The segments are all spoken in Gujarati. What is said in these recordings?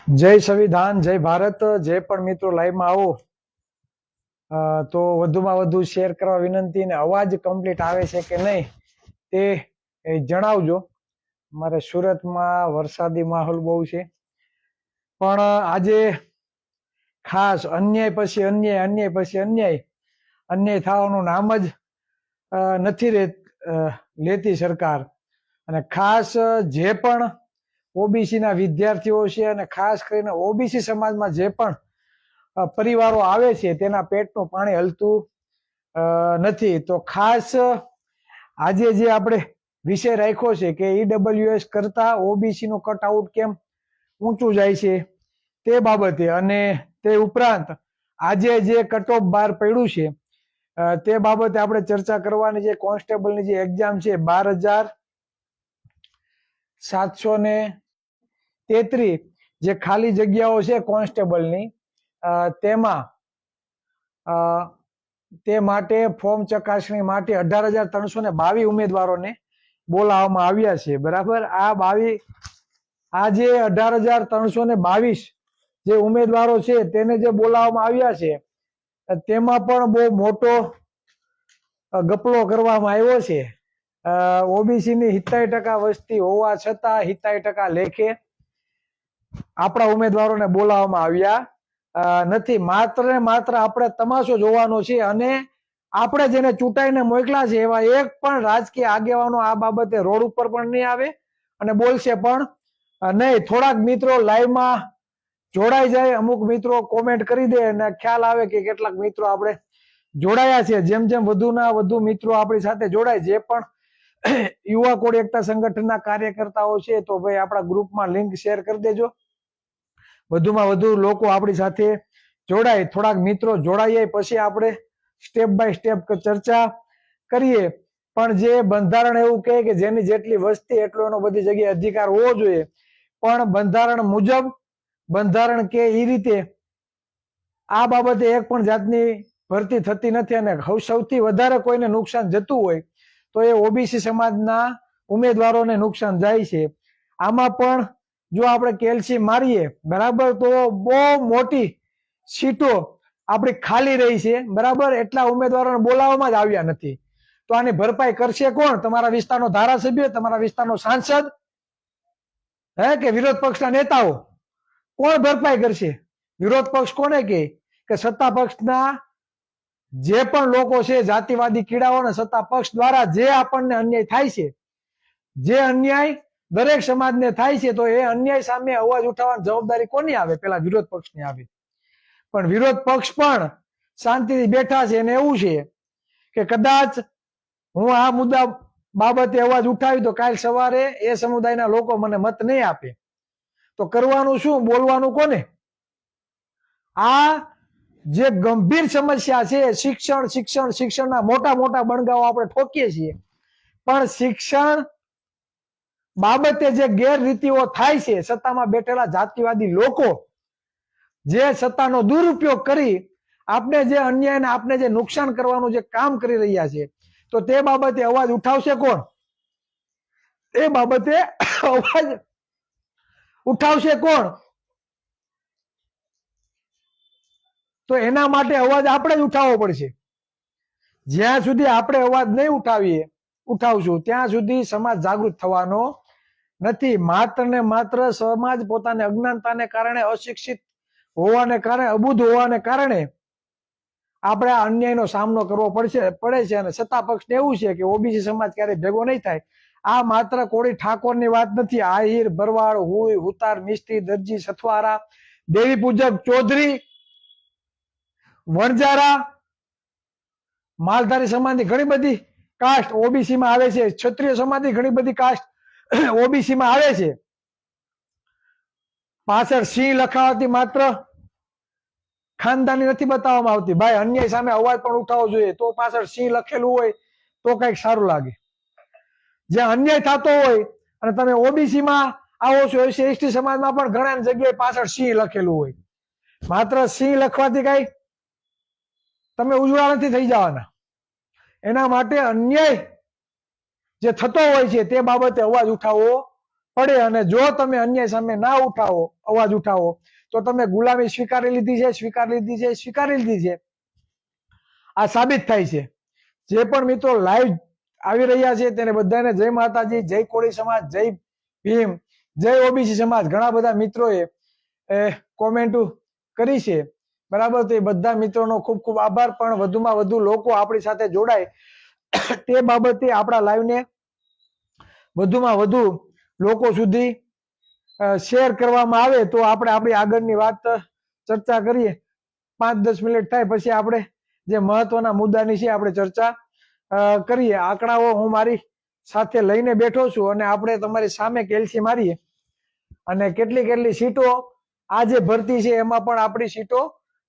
જય સંવિધાન, જય ભારત. જે પણ મિત્રો લાઈવમાં આવો તો વધુમાં વધુ શેર કરવા વિનંતી, અને અવાજ કમ્પ્લીટ આવે છે કે નહીં તે જણાવજો. મારે સુરતમાં વરસાદી માહોલ બહુ છે, પણ આજે ખાસ અન્યાય પછી અન્યાય, અન્યાય પછી અન્યાય, અન્યાય થવાનું નામ જ નથી લેતી સરકાર. અને ખાસ જે પણ ઓબીસી ના વિદ્યાર્થીઓ છે, અને ખાસ કરીને ઓબીસી સમાજમાં જે પણ પરિવારો આવે છે તેના પેટનું પાણી હલતું નથી. તો ખાસ આજે જે આપણે વિષય રાખ્યો છે કે ઈડબ્લ્યુએસ કરતા ઓબીસી નું કટ આઉટ કેમ ઊંચું જાય છે તે બાબતે, અને તે ઉપરાંત આજે જે કટ ઓફ બહાર પડ્યું છે તે બાબતે આપણે ચર્ચા કરવાની છે. કોન્સ્ટેબલની જે એક્ઝામ છે 12,733 જે ખાલી જગ્યાઓ છે કોન્સ્ટેબલની, તેમાં તે માટે ફોર્મ ચકાસણી માટે 18,322 ઉમેદવારોને બોલાવવામાં આવ્યા છે. બરાબર, આ જે 18,322 જે ઉમેદવારો છે તેને જે બોલાવવામાં આવ્યા છે તેમાં પણ બહુ મોટો ગપલો કરવામાં આવ્યો છે. ઓબીસી ની 70% વસ્તી હોવા છતાં 70% લેખે આપણા ઉમેદવારોને બોલાવવામાં આવ્યા નથી. માત્ર ને માત્ર આપણે તમાશો જોવાનો છે, અને આપણે જેને ચૂંટાઈને મોકલા છે એવા એક પણ રાજકીય આગેવાનો આ બાબતે રોડ ઉપર પણ નહીં આવે અને બોલશે પણ નહીં. થોડાક મિત્રો લાઈવમાં જોડાઈ જાય, અમુક મિત્રો કોમેન્ટ કરી દે અને ખ્યાલ આવે કે કેટલાક મિત્રો આપણે જોડાયા છે. જેમ જેમ વધુના વધુ મિત્રો આપણી સાથે જોડાય, જે પણ યુવા કોળી એકતા સંગઠનના કાર્યકર્તાઓ છે તો ભાઈ આપણા ગ્રુપમાં લિંક શેર કરી દેજો, વધુમાં વધુ લોકો આપણી સાથે જોડાય. થોડાક મિત્રો જોડાઈએ પછી આપણે સ્ટેપ બાય સ્ટેપ ચર્ચા કરીએ. પણ જે બંધારણ એવું કહે કે જેની જેટલી વસ્તી એટલો એનો બધી જગ્યાએ અધિકાર હોવો જોઈએ, પણ બંધારણ મુજબ બંધારણ કે એ રીતે આ બાબતે એક પણ જાતની ભરતી થતી નથી. અને સૌથી વધારે કોઈને નુકસાન જતું હોય તો એ ઓબીસી સમાજના ઉમેદવારોને નુકસાન જાય છે. આમાં પણ જો આપણે કેલ્શિયમ મારીએ બરાબર તો બહુ મોટી સીટો આપણી ખાલી રહી છે. બરાબર, એટલા ઉમેદવારોને બોલાવવામાં જ આવ્યા નથી. તો આની ભરપાઈ કરશે કોણ? તમારા વિસ્તારનો ધારાસભ્ય, તમારા વિસ્તારનો સાંસદ, કે વિરોધ પક્ષના નેતાઓ? કોણ ભરપાઈ કરશે? વિરોધ પક્ષ કોને કે સત્તા પક્ષના જે પણ લોકો છે, જાતિવાદી કીડાઓ અને સત્તા પક્ષ દ્વારા જે આપણને અન્યાય થાય છે, જે અન્યાય દરેક સમાજને થાય છે, તો એ અન્યાય સામે અવાજ ઉઠાવવાની જવાબદારી કોની આવે? પેલા વિરોધ પક્ષની આવે. પણ વિરોધ પક્ષ પણ શાંતિથી બેઠા છે, અને એવું છે કે કદાચ હું આ મુદ્દા બાબતે અવાજ ઉઠાવી તો કાલ સવારે એ સમુદાયના લોકો મને મત નહીં આપે, તો કરવાનું શું? બોલવાનું કોને? આ જે ગંભીર સમસ્યા છે, શિક્ષણ શિક્ષણ શિક્ષણના મોટા મોટા બણગાઓ આપણે ઠોકીએ છીએ, પણ શિક્ષણ બાબતે જે ગેરરીતિઓ થાય છે, સત્તામાં બેઠેલા જાતિવાદી લોકો જે સત્તાનો દુરુપયોગ કરી આપણે જે અન્યાય અને આપણે જે નુકસાન કરવાનું જે કામ કરી રહ્યા છે, તો તે બાબતે અવાજ ઉઠાવશે કોણ? એ બાબતે અવાજ ઉઠાવશે કોણ? તો એના માટે અવાજ આપણે જ ઉઠાવવો પડશે. જ્યાં સુધી આપણે અવાજ નહીં ઉઠાવશું ત્યાં સુધી સમાજ જાગૃત થવાનો નથી. માત્ર ને માત્ર સમાજ પોતાને અજ્ઞાનતાને કારણે, અશિક્ષિત હોવાને કારણે, અબુદ્ધ હોવાને કારણે આપણે આ અન્યાયનો સામનો કરવો પડે છે. અને સત્તા પક્ષને એવું છે કે ઓબીસી સમાજ ક્યારેય ભેગો નહીં થાય. આ માત્ર કોળી ઠાકોરની વાત નથી. આહિર, ભરવાડ, હુઈ, હુતાર, મિસ્ત્રી, દરજી, સથવારા, દેવી પૂજક, ચૌધરી, વણજારા, માલધારી સમાજની ઘણી બધી કાસ્ટ ઓબીસી માં આવે છે. ક્ષત્રિય સમાજની ઘણી બધી કાસ્ટ ઓબીસી માં આવે છે. પાછળ સિંહ લખાવતી માત્ર ખાનદાની નથી બતાવવામાં આવતી. ભાઈ, અન્યાય સામે અવાજ પણ ઉઠાવવો જોઈએ. તો પાછળ સિંહ લખેલું હોય તો કઈક સારું લાગે. જે અન્યાય થતો હોય અને તમે ઓબીસી માં આવો છો, એસટી સમાજમાં પણ ઘણા જગ્યાએ પાછળ સિંહ લખેલું હોય. માત્ર સિંહ લખવાથી કઈ તમે ઉજળા નથી થઈ જવાના. એના માટે અન્યાય જે થતો હોય છે તે બાબતે અવાજ ઉઠાવવો પડે અને જો તમે અન્યાય સામે ના ઉઠાવો, અવાજ ઉઠાવો, તો તમે ગુલામી સ્વીકારી લીધી છે, સ્વીકારી લીધી છે. આ સાબિત થાય છે. જે પણ મિત્રો લાઈવ આવી રહ્યા છે તેને બધાને જય માતાજી, જય કોળી સમાજ, જય ભીમ, જય ઓબીસી સમાજ. ઘણા બધા મિત્રોએ કોમેન્ટ કરી છે, બરાબર. તો એ બધા મિત્રોનો ખૂબ ખૂબ આભાર. પણ વધુમાં વધુ લોકો આપણી સાથે જોડાય તે બાબતે આપણા લાઈવને વધુમાં વધુ લોકો સુધી શેર કરવામાં આવે તો આપણે આપણી આગળની વાત ચર્ચા કરીએ. 5-10 મિનિટ થાય પછી આપણે જે મહત્વના મુદ્દાની છે આપણે ચર્ચા કરીએ. આંકડાઓ હું મારી સાથે લઈને બેઠો છું અને આપણે તમારી સામે કેલ્સી મારીએ અને કેટલી સીટો આ જે ભરતી છે એમાં પણ આપણી સીટો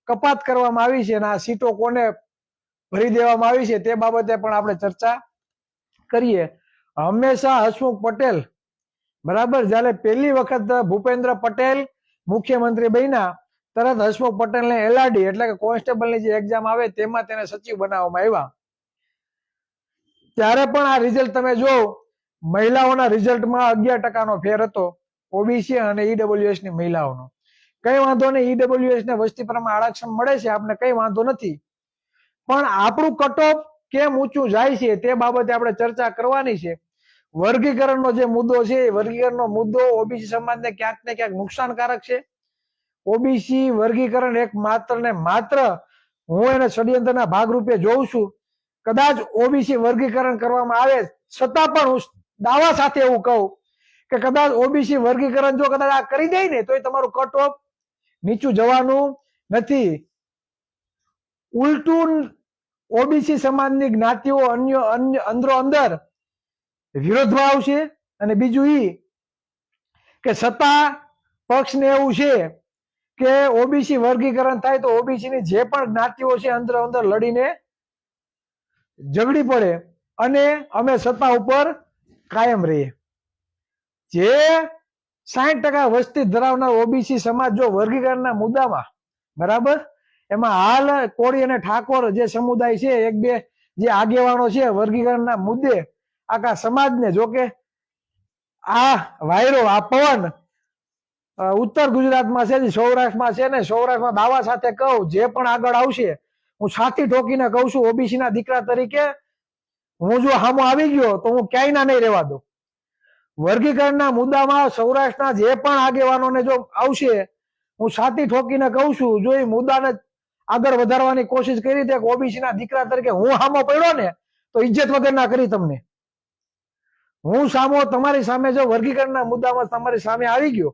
કપાત કરવામાં આવી છે અને આ સીટો કોને ભરી દેવામાં આવી છે તે બાબતે પણ આપણે ચર્ચા કરીએ. હંમેશા હસમુખ પટેલ, બરાબર, જ્યારે પહેલી વખત ભૂપેન્દ્ર પટેલ મુખ્યમંત્રી બન્યા તરત હસમુખ પટેલને એલઆરડી એટલે કે કોન્સ્ટેબલની જે એક્ઝામ આવે તેમાં તેને સચિવ બનાવવામાં આવ્યા. ત્યારે પણ આ રિઝલ્ટ તમે જો, મહિલાઓના રિઝલ્ટમાં 11% ફેર હતો ઓબીસી અને ઈડબ્લ્યુએસ ની મહિલાઓનો. કઈ વાંધો નહીં, ઈડબ્લ્યુએસ ને વસ્તી પ્રમાણે આરક્ષણ મળે છે, આપણે કઈ વાંધો નથી. પણ આપણું કટ ઓફ કેમ ઊંચું જાય છે તે બાબતે આપણે ચર્ચા કરવાની છે. વર્ગીકરણનો જે મુદ્દો છે એ વર્ગીકરણનો મુદ્દો ઓબીસી સમાજને ક્યાંક ને ક્યાંક નુકસાનકારક છે. ઓબીસી વર્ગીકરણ એક માત્ર ને માત્ર હું એને ષડયંત્રના ભાગરૂપે જોઉં છું. કદાચ ઓબીસી વર્ગીકરણ કરવામાં આવે છતાં પણ હું દાવા સાથે એવું કહું કે કદાચ ઓબીસી વર્ગીકરણ જો કદાચ આ કરી દે ને તો એ તમારું કટ ઓફ નીચું જવાનું નથી. ઉલટું ઓબીસી સમાજની જ્ઞાતિઓ અંદરો અંદર વિરોધમાં આવશે. અને બીજું ઈ કે સત્તા પક્ષને એવું છે કે ઓબીસી વર્ગીકરણ થાય તો ઓબીસી ની જે પણ જ્ઞાતિઓ છે અંદરો અંદર લડીને ઝઘડી પડે અને અમે સત્તા ઉપર કાયમ રહીએ. જે 60% વસ્તી ધરાવનાર ઓબીસી સમાજ જો વર્ગીકરણના મુદ્દામાં, બરાબર, એમાં હાલ કોળી અને ઠાકોર જે સમુદાય છે, એક બે જે આગેવાનો છે વર્ગીકરણના મુદ્દે આખા સમાજને, જો કે આ વાયરો, આ પવન ઉત્તર ગુજરાતમાં છે, સૌરાષ્ટ્રમાં છે ને સૌરાષ્ટ્રમાં દાવા સાથે કહું જે પણ આગળ આવશે હું છાતી ઠોકીને કહું છું ઓબીસી ના દીકરા તરીકે હું જો હામો આવી ગયો તો હું ક્યાંય ના નહીં રહેવા દઉં. વર્ગીકરણના મુદ્દામાં સૌરાષ્ટ્રના જે પણ આગેવાનોને જો આવશે હું છાતી ઠોકીને કહું છું જો એ મુદ્દાને આગળ વધારવાની કોશિશ કરી દે ઓબીસી ના દીકરા તરીકે હું હામો પડ્યો ને તો ઇજ્જત વગર ના કરી તમને. હું સામો તમારી સામે જો વર્ગીકરણના મુદ્દામાં તમારી સામે આવી ગયો,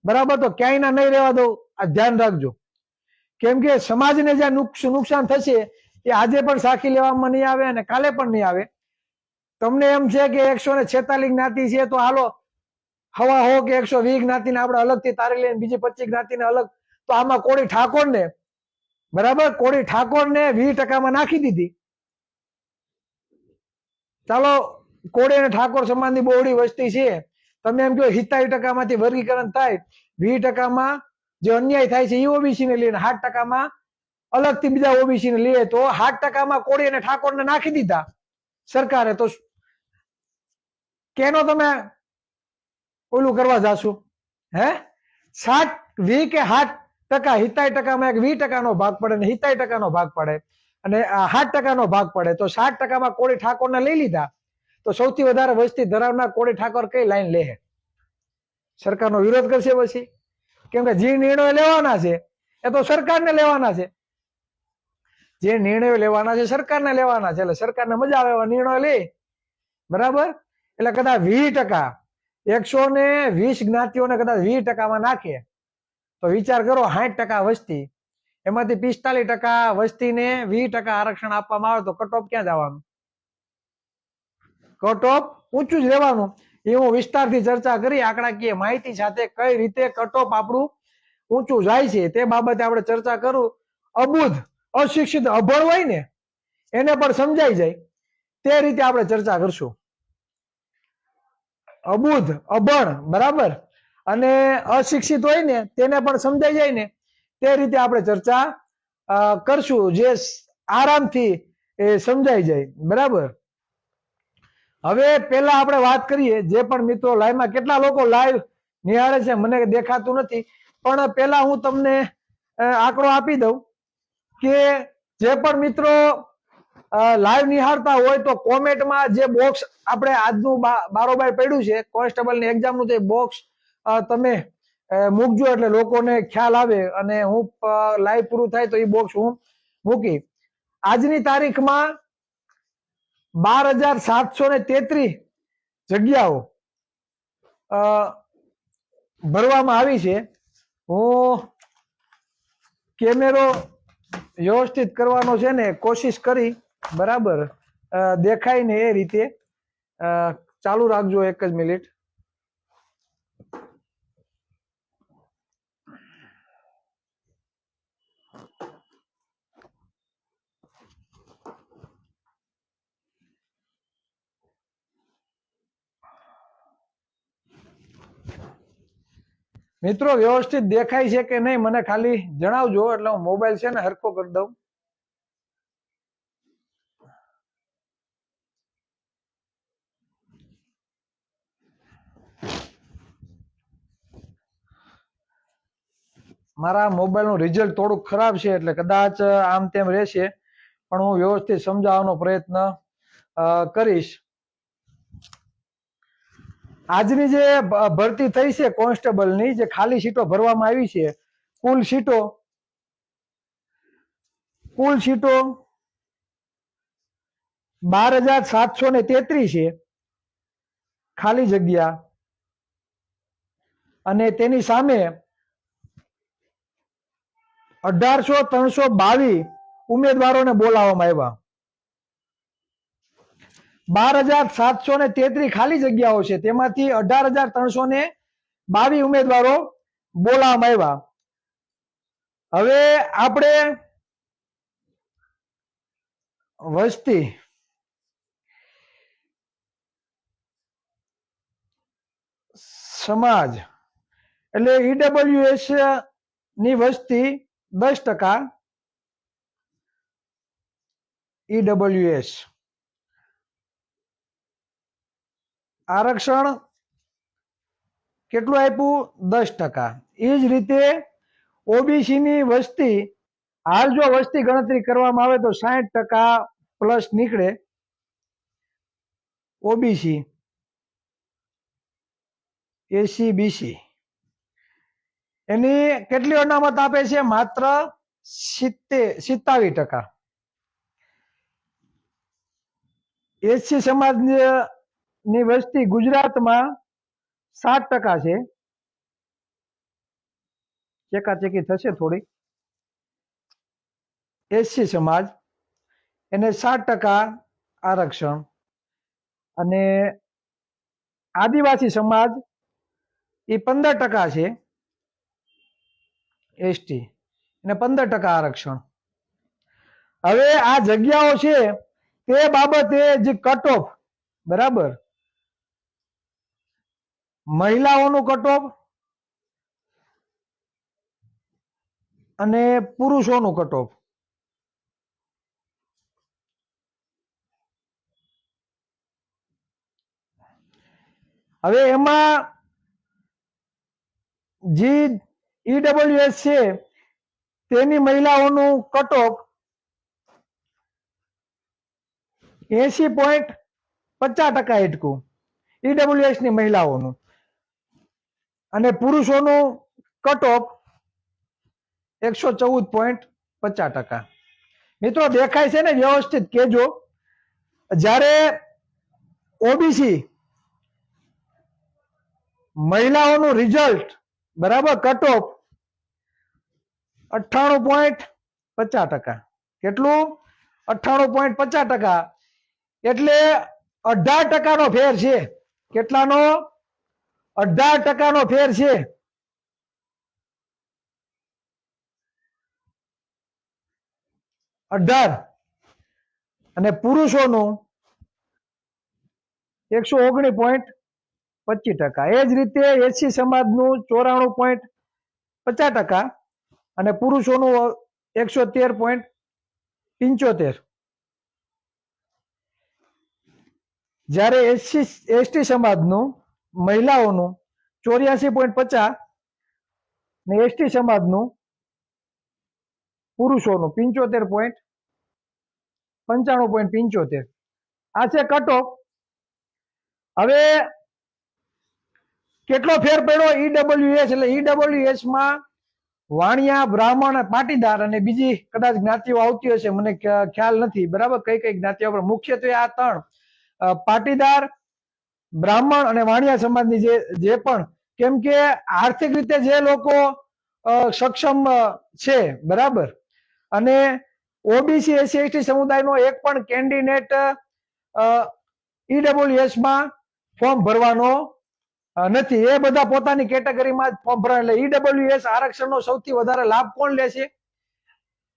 બરાબર, તો ક્યાંય ના નહીં રહેવા દો. આ ધ્યાન રાખજો. કેમ કે સમાજને જ્યાં નુકસાન થશે એ આજે પણ સાખી લેવામાં નહીં આવે અને કાલે પણ નહીં આવે. તમને એમ છે કે 146 જ્ઞાતિ છે તો હાલો હવા હો કે 120 જ્ઞાતિને આપણે અલગથી તારી લઈને બીજી 25 જ્ઞાતિને અલગ, તો આમાં કોળી ઠાકોરને, બરાબર, કોળી ઠાકોરને 20% નાખી દીધી. ચાલો, કોળી અને ઠાકોર સમાજની બહોળી વસ્તી છે, તમે એમ કહો 70% માંથી વર્ગીકરણ થાય, 20% જે અન્યાય થાય છે એ ઓબીસી ને લઈને 60% અલગથી બીજા ઓબીસી ને લઈએ તો 60% કોળી અને ઠાકોરને નાખી દીધા સરકારે. તો કેનો તમે ઓલું કરવા જાશો? હે, 60 કે 60%, 70%માં 20% ભાગ પડે ને 70% ભાગ પડે અને 60% ભાગ પડે તો 60%માં કોળી ઠાકોરને લઈ લીધા. તો સૌથી વધારે વસ્તી ધરાવનાર કોળી ઠાકોર કઈ લાઈન લે? સરકારનો વિરોધ કરશે પછી. કેમ કે જે નિર્ણયો લેવાના છે એ તો સરકારને લેવાના છે. જે નિર્ણયો લેવાના છે સરકારને લેવાના છે. એટલે સરકારને મજા આવે એવા નિર્ણયો લે, બરાબર. એટલે કદાચ 20%, 120 જ્ઞાતિઓને કદાચ 20%માં નાખે તો વિચાર કરો 60% વસ્તી, એમાંથી 45% વસ્તીને 20% આરક્ષણ આપવામાં આવે તો કટ ઓફ ક્યાં જવાનું? કટ ઓફ ઊંચું જ રહેવાનું. એ હું વિસ્તારથી ચર્ચા કરી આંકડાકીય માહિતી સાથે કઈ રીતે કટ ઓફ આપણું ઊંચું જાય છે તે બાબતે આપણે ચર્ચા કરું. અબુધ, અશિક્ષિત, અભણ હોય ને એને પણ સમજાઈ જાય તે રીતે આપણે ચર્ચા કરશું. અબુધ, અભણ, બરાબર, અને અશિક્ષિત હોય ને તેને પણ સમજાઈ જાય ને તે રીતે આપણે ચર્ચા કરશું, જે આરામથી સમજાઈ જાય, બરાબર. હવે પેલા આપણે વાત કરીએ, જે પણ મિત્રો લાઈવમાં કેટલા લોકો લાઈવ નિહાળે છે મને દેખાતું નથી, પણ પેલા હું તમને આંકડો આપી દઉં કે જે પણ મિત્રો લાઈવ નિહાળતા હોય તો કોમેન્ટમાં જે બોક્સ આપણે આજનું બારોબાર પડ્યું છે કોન્સ્ટેબલની એક્ઝામનું, તે બોક્સ તમે મૂકજો એટલે લોકોને ખ્યાલ આવે અને હું લાઈવ પૂરું થાય તો એ બોક્સ હું મૂકી. આજની તારીખમાં 12,733 જગ્યાઓ ભરવામાં આવી છે. હું કેમેરો વ્યવસ્થિત કરવાનો છે ને કોશિશ કરી, બરાબર દેખાય ને એ રીતે. ચાલુ રાખજો 1 જ મિનિટ. મિત્રો વ્યવસ્થિત દેખાય છે કે નહીં મને ખાલી જણાવજો, એટલે હું મોબાઈલ છે ને હરખો કરી દઉં. મારા મોબાઈલનું રિઝલ્ટ થોડુંક ખરાબ છે એટલે કદાચ આમ તેમ રહેશે, પણ હું વ્યવસ્થિત સમજાવવાનો પ્રયત્ન કરીશ. આજની જે ભરતી થઈ છે કોન્સ્ટેબલની, જે ખાલી સીટો ભરવામાં આવી છે, કુલ સીટો 12,733 છે ખાલી જગ્યા, અને તેની સામે 18,322 ઉમેદવારોને બોલાવવામાં આવ્યા. 12,733 ખાલી જગ્યાઓ છે, તેમાંથી 18,322 ઉમેદવારો બોલાવવામાં આવ્યા. હવે આપણે વસ્તી સમાજ એટલે ઈડબ્લ્યુએસ ની વસ્તી 10%, ઈડબ્લ્યુએસ આરક્ષણ કેટલું આપ્યું? 10%. એ જ રીતે ઓબીસી ની વસ્તી, હાલ જો વસ્તી ગણતરી કરવામાં આવે તો 60% પ્લસ નીકળે. ઓબીસી, એસી, બીસી એની કેટલી અનામત આપે છે? માત્ર 27%. એસસી સમાજની વસ્તી ગુજરાતમાં 7% છે. ચેકાચેકી થશે થોડી. એસસી સમાજ એને 7% આરક્ષણ, અને આદિવાસી સમાજ એ 15% છે. એસટી એને 15% આરક્ષણ. હવે આ જગ્યાઓ છે તે બાબતે જે કટ ઓફ, બરાબર, મહિલાઓનું કટ ઓફ અને પુરુષોનું કટ ઓફ. હવે એમાં જે ઈડબ્લ્યુએસ છે તેની મહિલાઓનું કટ ઓફ 80.50% એટકું ઈડબ્લ્યુએસ ની મહિલાઓનું, અને પુરુષોનું કટ ઓફ 114.50%. મિત્રો દેખાય છે ને? વ્યવસ્થિત કેજો. જ્યારે ઓબીસી મહિલાઓનું રિઝલ્ટ, બરાબર, કટ ઓફ 98.50%. કેટલું? 98.50%. એટલે 18% ફેર છે. કેટલાનો? 18% ફેર છે. અને પુરુષોનું 119.25%. એ જ રીતે એસસી સમાજનું 94.50% અને પુરુષોનું 113.75%. જ્યારે એસટી સમાજનું મહિલાઓનું 84.50 ને એસટી સમાજનું પુરુષોનું 95.75 આ છે કટ ઓફ. હવે કેટલો ફેર પડ્યો ઈડબ્લ્યુએસ એટલે ઈડબ્લ્યુએસ માં વાણિયા બ્રાહ્મણ પાટીદાર અને બીજી કદાચ જ્ઞાતિઓ આવતી હશે મને ખ્યાલ નથી બરાબર કઈ કઈ જ્ઞાતિઓ પણ મુખ્યત્વે આ ત્રણ પાટીદાર બ્રાહ્મણ અને વાણિયા સમાજની જે પણ કેમ કે આર્થિક રીતે જે લોકો સક્ષમ છે બરાબર અને ઓબીસી એસસી એસટી સમુદાયનો એક પણ કેન્ડિડેટ ઈડબ્લ્યુએસ માં ફોર્મ ભરવાનો નથી. એ બધા પોતાની કેટેગરીમાં જ ફોર્મ ભરાય એટલે ઈડબ્લ્યુએસ આરક્ષણનો સૌથી વધારે લાભ કોણ લે છે?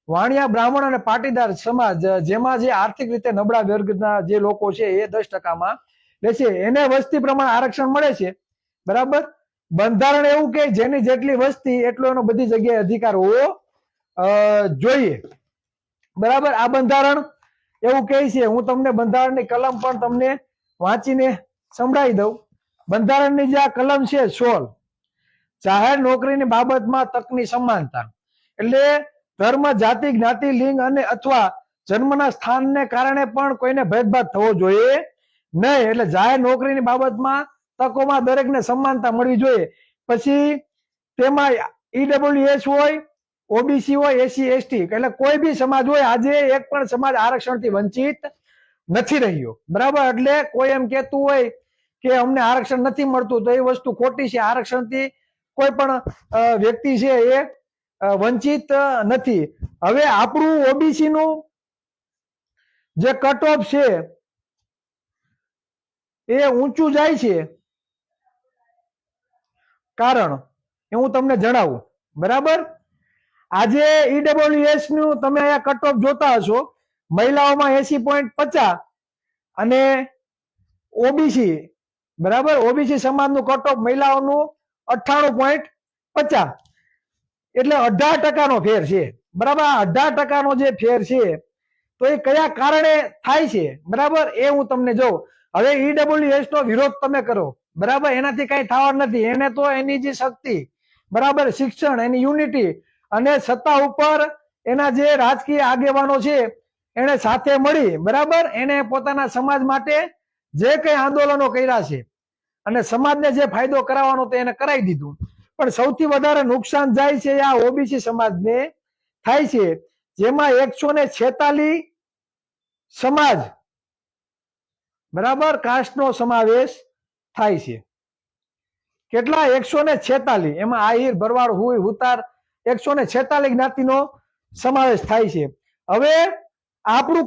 વાણિયા બ્રાહ્મણ અને પાટીદાર સમાજ જેમાં જે આર્થિક રીતે નબળા વર્ગના જે લોકો છે એ 10%માં લે છે. એને વસ્તી પ્રમાણે આરક્ષણ મળે છે બરાબર. બંધારણ એવું કે જેની જેટલી વસ્તી એટલો એનો બધી જગ્યાએ અધિકાર હોવો જોઈએ બરાબર. આ બંધારણ એવું કહે છે. હું તમને બંધારણની કલમ પણ તમને વાંચીને સંભળાવી દઉં. બંધારણની જે આ કલમ છે 16 જાહેર નોકરીની બાબતમાં તકની સમાનતા એટલે ધર્મ જાતિ જ્ઞાતિ લિંગ અને અથવા જન્મના સ્થાનને કારણે પણ કોઈને ભેદભાવ થવો જોઈએ નહીં. એટલે જાહેર નોકરીની બાબતમાં તકોમાં દરેકને સમાનતા મળવી જોઈએ. પછી તેમાં ઈડબ્લ્યુએસ હોય ઓબીસી હોય એસસી એસટી એટલે કોઈ બી સમાજ હોય આજે એક પણ સમાજ આરક્ષણથી વંચિત નથી રહ્યો બરાબર. એટલે કોઈ એમ કહેતું હોય કે અમને આરક્ષણ નથી મળતું તો એ વસ્તુ ખોટી છે. આરક્ષણથી કોઈ પણ વ્યક્તિ છે એ વંચિત નથી. હવે આપણું ઓબીસી નું જે કટ ઓફ છે એ ઊંચું જાય છે કારણ એ હું તમને જણાવું બરાબર. આજે ઈડબ્લ્યુએસ નું તમે અહીંયા કટ ઓફ જોતા હશો મહિલાઓમાં 80.50 અને ઓબીસી બરાબર ઓબીસી સમાજનું કટ ઓફ મહિલાઓનું 98.50 એટલે 18% ફેર છે બરાબર. આ 18% જે ફેર છે તો એ કયા કારણે થાય છે બરાબર એ હું તમને જોઉં. હવે ઈડબ્લ્યુએસ નો વિરોધ તમે કરો બરાબર એનાથી કઈ થવાનું નથી. એને તો એની જે શક્તિ બરાબર શિક્ષણ એની યુનિટી અને સત્તા ઉપર એના જે રાજકીય આગેવાનો છે એને સાથે મળી બરાબર એને પોતાના સમાજ માટે જે કઈ આંદોલનો કર્યા છે અને સમાજને જે ફાયદો કરાવવાનો તો એને કરાવી દીધું. પણ સૌથી વધારે નુકસાન જાય છે આ ઓબીસી સમાજને થાય છે જેમાં 146 સમાજ બરાબર કાસ્ટનો સમાવેશ થાય છે. કેટલા 146 એમાં આહિર ભરવાડ હુઈ હુતાર 146 જ્ઞાતિનો સમાવેશ થાય છે. હવે આપણું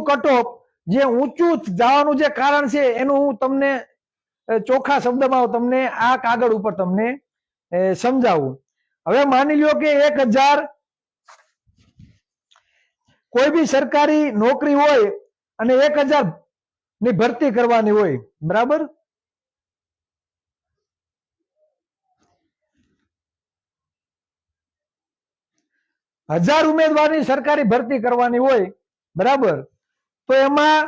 કટ ઓફ જે ઊંચું જવાનું જે કારણ છે એનું હું તમને ચોખ્ખા શબ્દમાં તમને આ કાગળ ઉપર તમને સમજાવું. હવે માની લ્યો કે 1000 કોઈ બી સરકારી નોકરી હોય અને 1000 ની ભરતી કરવાની હોય બરાબર. હજાર ઉમેદવારની સરકારી ભરતી કરવાની હોય બરાબર તો એમાં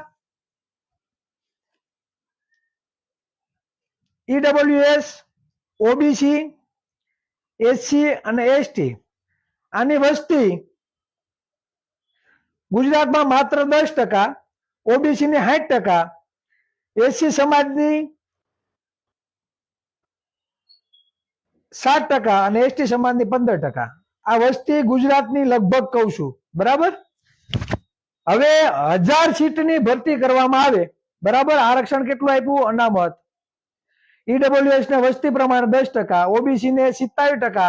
ઈડબ્લ્યુએસ ઓબીસી એસસી અને એસટી આની વસ્તી ગુજરાતમાં માત્ર 10%, ઓબીસી ની 60%, એસસી સમાજની 7% અને એસટી સમાજની 15%. આ વસ્તી ગુજરાતની લગભગ કહું છું બરાબર. હવે 1000 સીટની ભરતી કરવામાં આવે બરાબર. આરક્ષણ કેટલું આપ્યું? અનામત. ઈડબ્લ્યુએસ ને વસ્તી પ્રમાણે 10%, ઓબીસી ને 27%,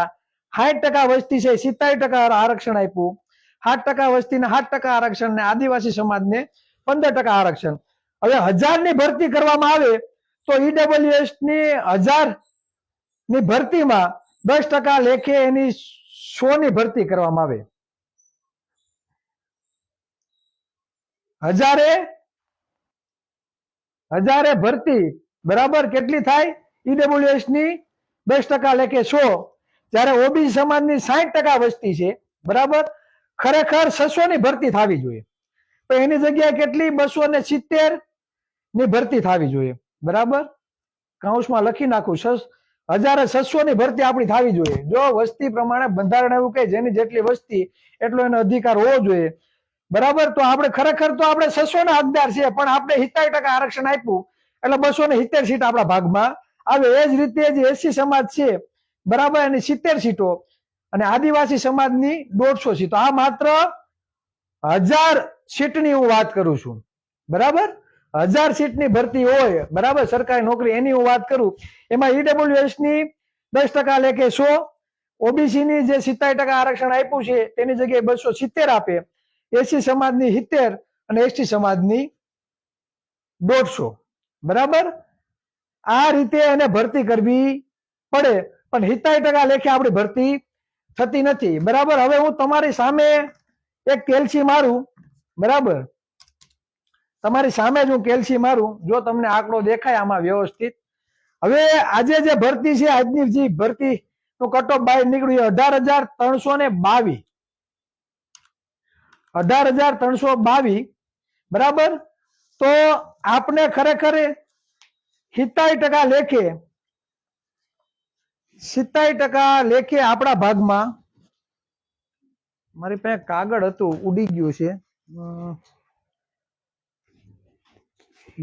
60% વસ્તી છે 27% આરક્ષણ આપ્યું, 7% વસ્તીને 7% આરક્ષણ ને આદિવાસી સમાજને 15% આરક્ષણ. હવે 1000 ની ભરતી કરવામાં આવે તો ઈડબ્લ્યુએસ ની 1000 ની ભરતીમાં 10% લેખે એની 100 ની ભરતી કરવામાં આવે. હજારે ભરતી બરાબર કેટલી થાય? ઈડબ્લ્યુએસ ની 10% લેખે 100. જ્યારે ઓબીસી સમાજની 60% વસ્તી છે બરાબર. ખરેખર 600 ની ભરતી થવી જોઈએ તો એની જગ્યાએ કેટલી? 270 ની ભરતી થવી જોઈએ, બરાબર. કૌંસમાં લખી નાખું 1600 ની ભરતી આપણી થવી જોઈએ. જો વસ્તી પ્રમાણે બંધારણ એવું કહે જેની જેટલી વસ્તી એટલો એનો અધિકાર હોવો જોઈએ, બરાબર. તો આપણે ખરેખર તો આપણે 600 ના હકદાર છે, પણ આપણે 70% આરક્ષણ આપ્યું એટલે 270 સીટ આપણા ભાગમાં આવે. એ જ રીતે જે એસસી સમાજ છે, બરાબર, એની 70 સીટો અને આદિવાસી સમાજની 150 સીટો. આ માત્ર 1000 સીટની હું વાત કરું છું, બરાબર. 1000 સીટની ભરતી હોય, બરાબર, સરકારી નોકરી, એની હું વાત કરું. એમાં ઈડબ્લ્યુએસ ની 10% લેખે 100, ઓબીસી ની જે 70% આરક્ષણ આપ્યું છે તેની જગ્યાએ 270 આપે, એસી સમાજની 70 અને એસટી સમાજની 150, બરાબર. આ રીતે એને ભરતી કરવી પડે, પણ 70% લેખે આપણી ભરતી થતી નથી, બરાબર. હવે હું તમારી સામે એક કેલ્સી મારું, બરાબર, તમારી સામે જ હું કેલ્સી મારું, જો તમને આંકડો દેખાય આમાં વ્યવસ્થિત. હવે આજે જે ભરતી છે, આજની જે ભરતી નું કટ ઓફ બહાર નીકળ્યું 18,322, 18,322, બરાબર. તો આપણે ખરેખર 70% લેખે 70% લેખે આપણા ભાગમાં, મારી પાસે કાગળ હતું ઉડી ગયું છે,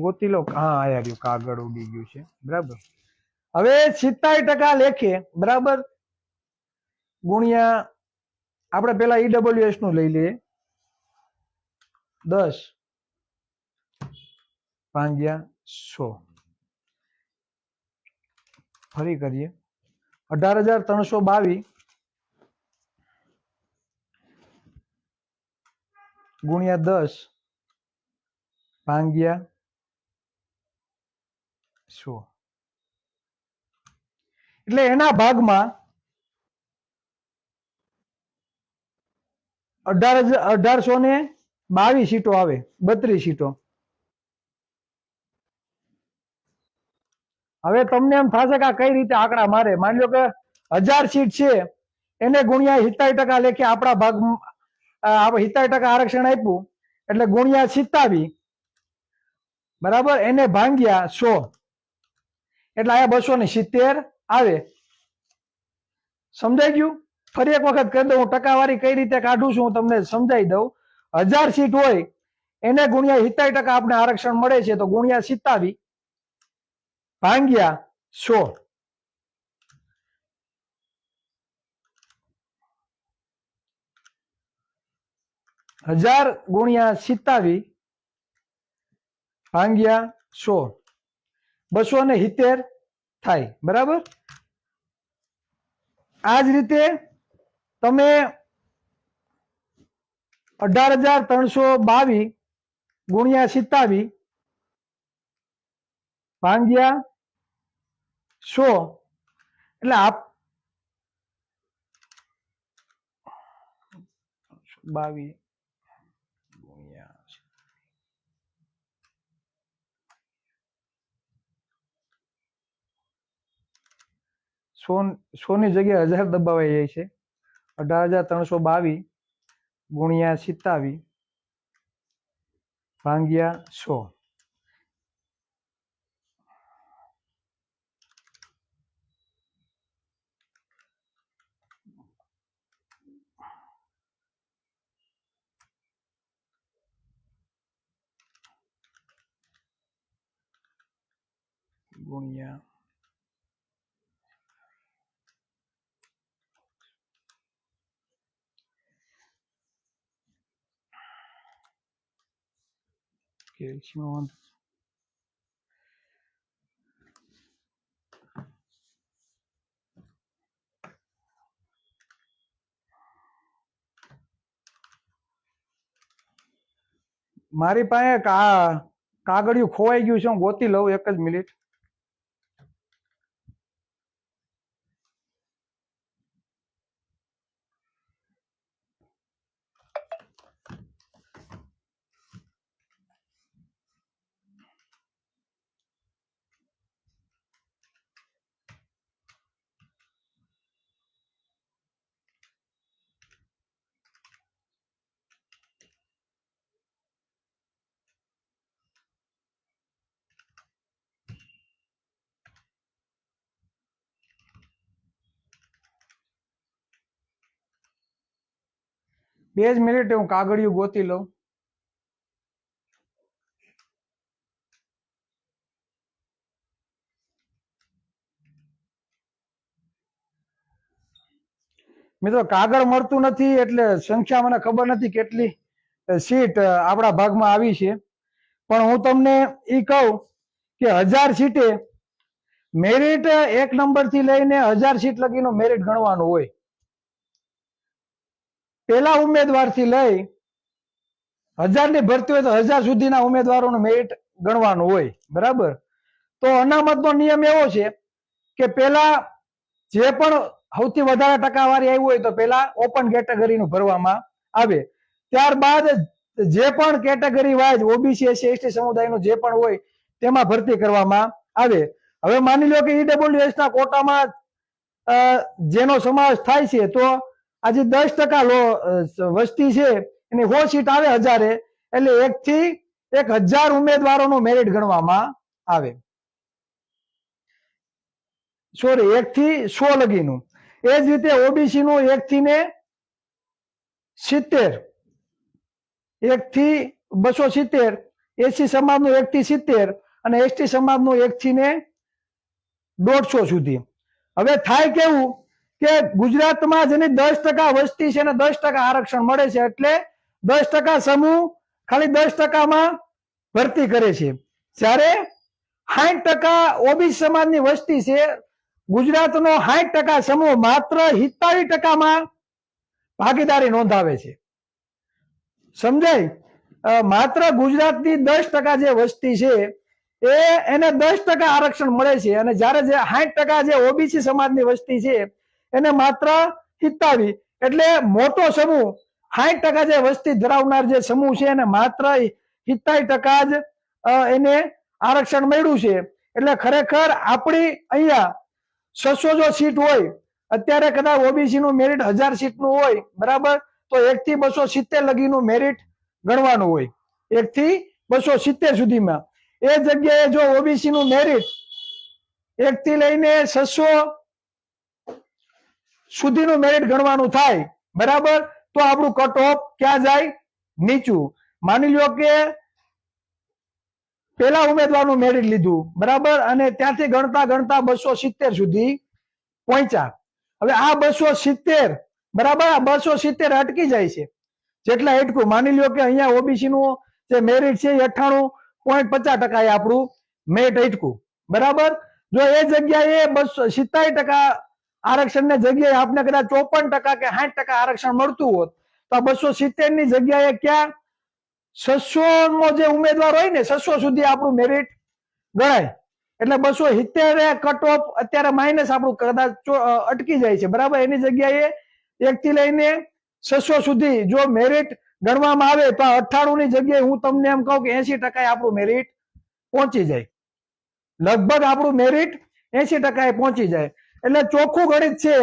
ગોતી લો. હા, આયા રહ્યું, કાગળ ઉડી ગયું છે, બરાબર. હવે 70% લેખે, બરાબર, ગુણ્યા આપણે પેલા ઈડબ્લ્યુએસ નું લઈ લઈએ, 10 ભાગ્યા 100, ફરી કરીએ. 18,322 ગુણ્યા 10 ભાગ્યા 100, એટલે એના ભાગમાં 1822 સીટો આવે, 32 સીટો. હવે તમને એમ થશે કે આ કઈ રીતે આંકડા મારે. માની લો કે 1000 સીટ છે, એને ગુણ્યા 70% લેખે આપણા ભાગમાં 70% આરક્ષણ આપ્યું એટલે ગુણ્યા 27, બરાબર, એને ભાગ્યા 100 એટલે આયા 270 આવે. સમજાઈ ગયું? ફરી એક વખત કહી દઉં, હું ટકાવારી કઈ રીતે કાઢું છું હું તમને સમજાવી દઉં. 1000 સીટ હોય એને ગુણ્યા 70% આપણે આરક્ષણ મળે છે, તો ગુણ્યા 27 ભાગ્યા 100, 1000 ગુણ્યા 27 ભાગ્યા 100, 270 થાય, બરાબર. આ જ રીતે તમે 18,322 ગુણ્યા 27 ભાગ્યા 100 એટલે 22 ગુણ્યા 100 ની જગ્યાએ 1000 દબાવાઈ જાય છે. 18,322 ગુણ્યા 27 ભાગ્યા 100, ગુણ્યા કેલ્શિયમ. મારી પાસે કાગળિયું ખોવાઈ ગયું છે, હું ગોતી લઉં, એક જ મિનિટ. બે જ મિનિટ હું કાગળિયું ગોતી લઉં. મિત્રો કાગળ મળતું નથી એટલે સંખ્યા મને ખબર નથી કેટલી સીટ આપણા ભાગમાં આવી છે, પણ હું તમને એ કહું કે 1000 સીટે મેરિટ 1 નંબર થી લઈને 1000 સીટ લગીનો મેરિટ ગણવાનું હોય. પેલા ઉમેદવાર થી લઈ 1000 ની ભરતી હોય તો 1000 સુધીના ઉમેદવારોનું મેરિટ ગણવાનું હોય. બરાબર. તો અનામતનો નિયમ એવો છે કે પેલા જે પણ સૌથી વધારે ટકાવારી આવી હોય તો પેલા ઓપન કેટેગરીનું ભરવામાં આવે, ત્યારબાદ જે પણ category wise OBC SC ST સમુદાયનું જે પણ હોય તેમાં ભરતી કરવામાં આવે. હવે માની લો કે ઈડબ્લ્યુએસ ના કોટામાં જેનો સમાવેશ થાય છે તો આજે 10% વસ્તી છે એની 100 સીટ આવે 1000 એટલે 1 થી 1000 ઉમેદવારોનું મેરિટ ગણવામાં આવે. સોરી, 1 થી 100 લગીનું. એ જ રીતે ઓબીસી નું 1 થી ને 70, 1 થી 270, એસસી સમાજનું 1 થી 70 અને એસટી સમાજનું 1 થી ને 150 સુધી. હવે થાય કેવું કે ગુજરાતમાં જેની 10% વસ્તી છે અને 10% આરક્ષણ મળે છે એટલે 10% સમૂહ ખાલી 10%માં ભરતી કરે છે, જ્યારે 60% ઓબીસી સમાજની વસ્તી છે, ગુજરાતનો 60% સમૂહ માત્ર 47%માં ભાગીદારી નોંધાવે છે. સમજાય? માત્ર ગુજરાતની 10% જે વસ્તી છે એને 10% આરક્ષણ મળે છે અને જ્યારે જે 60% જે ઓબીસી સમાજની વસ્તી છે એને માત્ર 47, એટલે મોટો સમૂહ 60% જે વસ્તી ધરાવનાર જે સમૂહ છે એને માત્ર 47% જ એને આરક્ષણ મળ્યું છે. એટલે ખરેખર આપણી અહીંયા 600 જો સીટ હોય, અત્યારે કદાચ ઓબીસી નું મેરિટ 1000 સીટ નું હોય, બરાબર, તો 1 થી 270 લગીનું મેરિટ ગણવાનું હોય, 1 થી 270 સુધીમાં. એ જગ્યાએ જો ઓબીસી નું મેરિટ 1 થી લઈને 600 સુધીનું મેરિટ ગણવાનું થાય, બરાબર, તો આપણું કટ ઓફ ક્યાં જાય? નીચું. માની લો કે પેલા ઉમેદવારનું મેરિટ લીધું, બરાબર, અને ત્યાંથી ગણતા ગણતા 270 સુધી પહોંચ્યા. હવે આ 270, બરાબર, આ 270 અટકી જાય છે. જેટલા અટકું, માની લો કે અહીંયા ઓબીસી નું જે મેરિટ છે 98.50% આપણું મેરિટ અટકું, બરાબર. જો એ જગ્યાએ 47% આરક્ષણની જગ્યાએ આપને કદાચ 54% કે 60% આરક્ષણ મળતું હોત તો 270 ની જગ્યાએ ક્યાં 600 નો જે ઉમેદવાર હોય ને 600 સુધી આપણું મેરિટ ગણાય. એટલે 270 કટ ઓફ અત્યારે માઇનસ આપણું કદાચ અટકી જાય છે, બરાબર. એની જગ્યાએ 1 થી લઈને 600 સુધી જો મેરિટ ગણવામાં આવે તો 98 ની જગ્યાએ હું તમને એમ કહું કે 80% આપણું મેરિટ પહોંચી જાય, લગભગ આપણું મેરિટ 80% પહોંચી જાય. એટલે ચોખ્ખું ગણિત છે,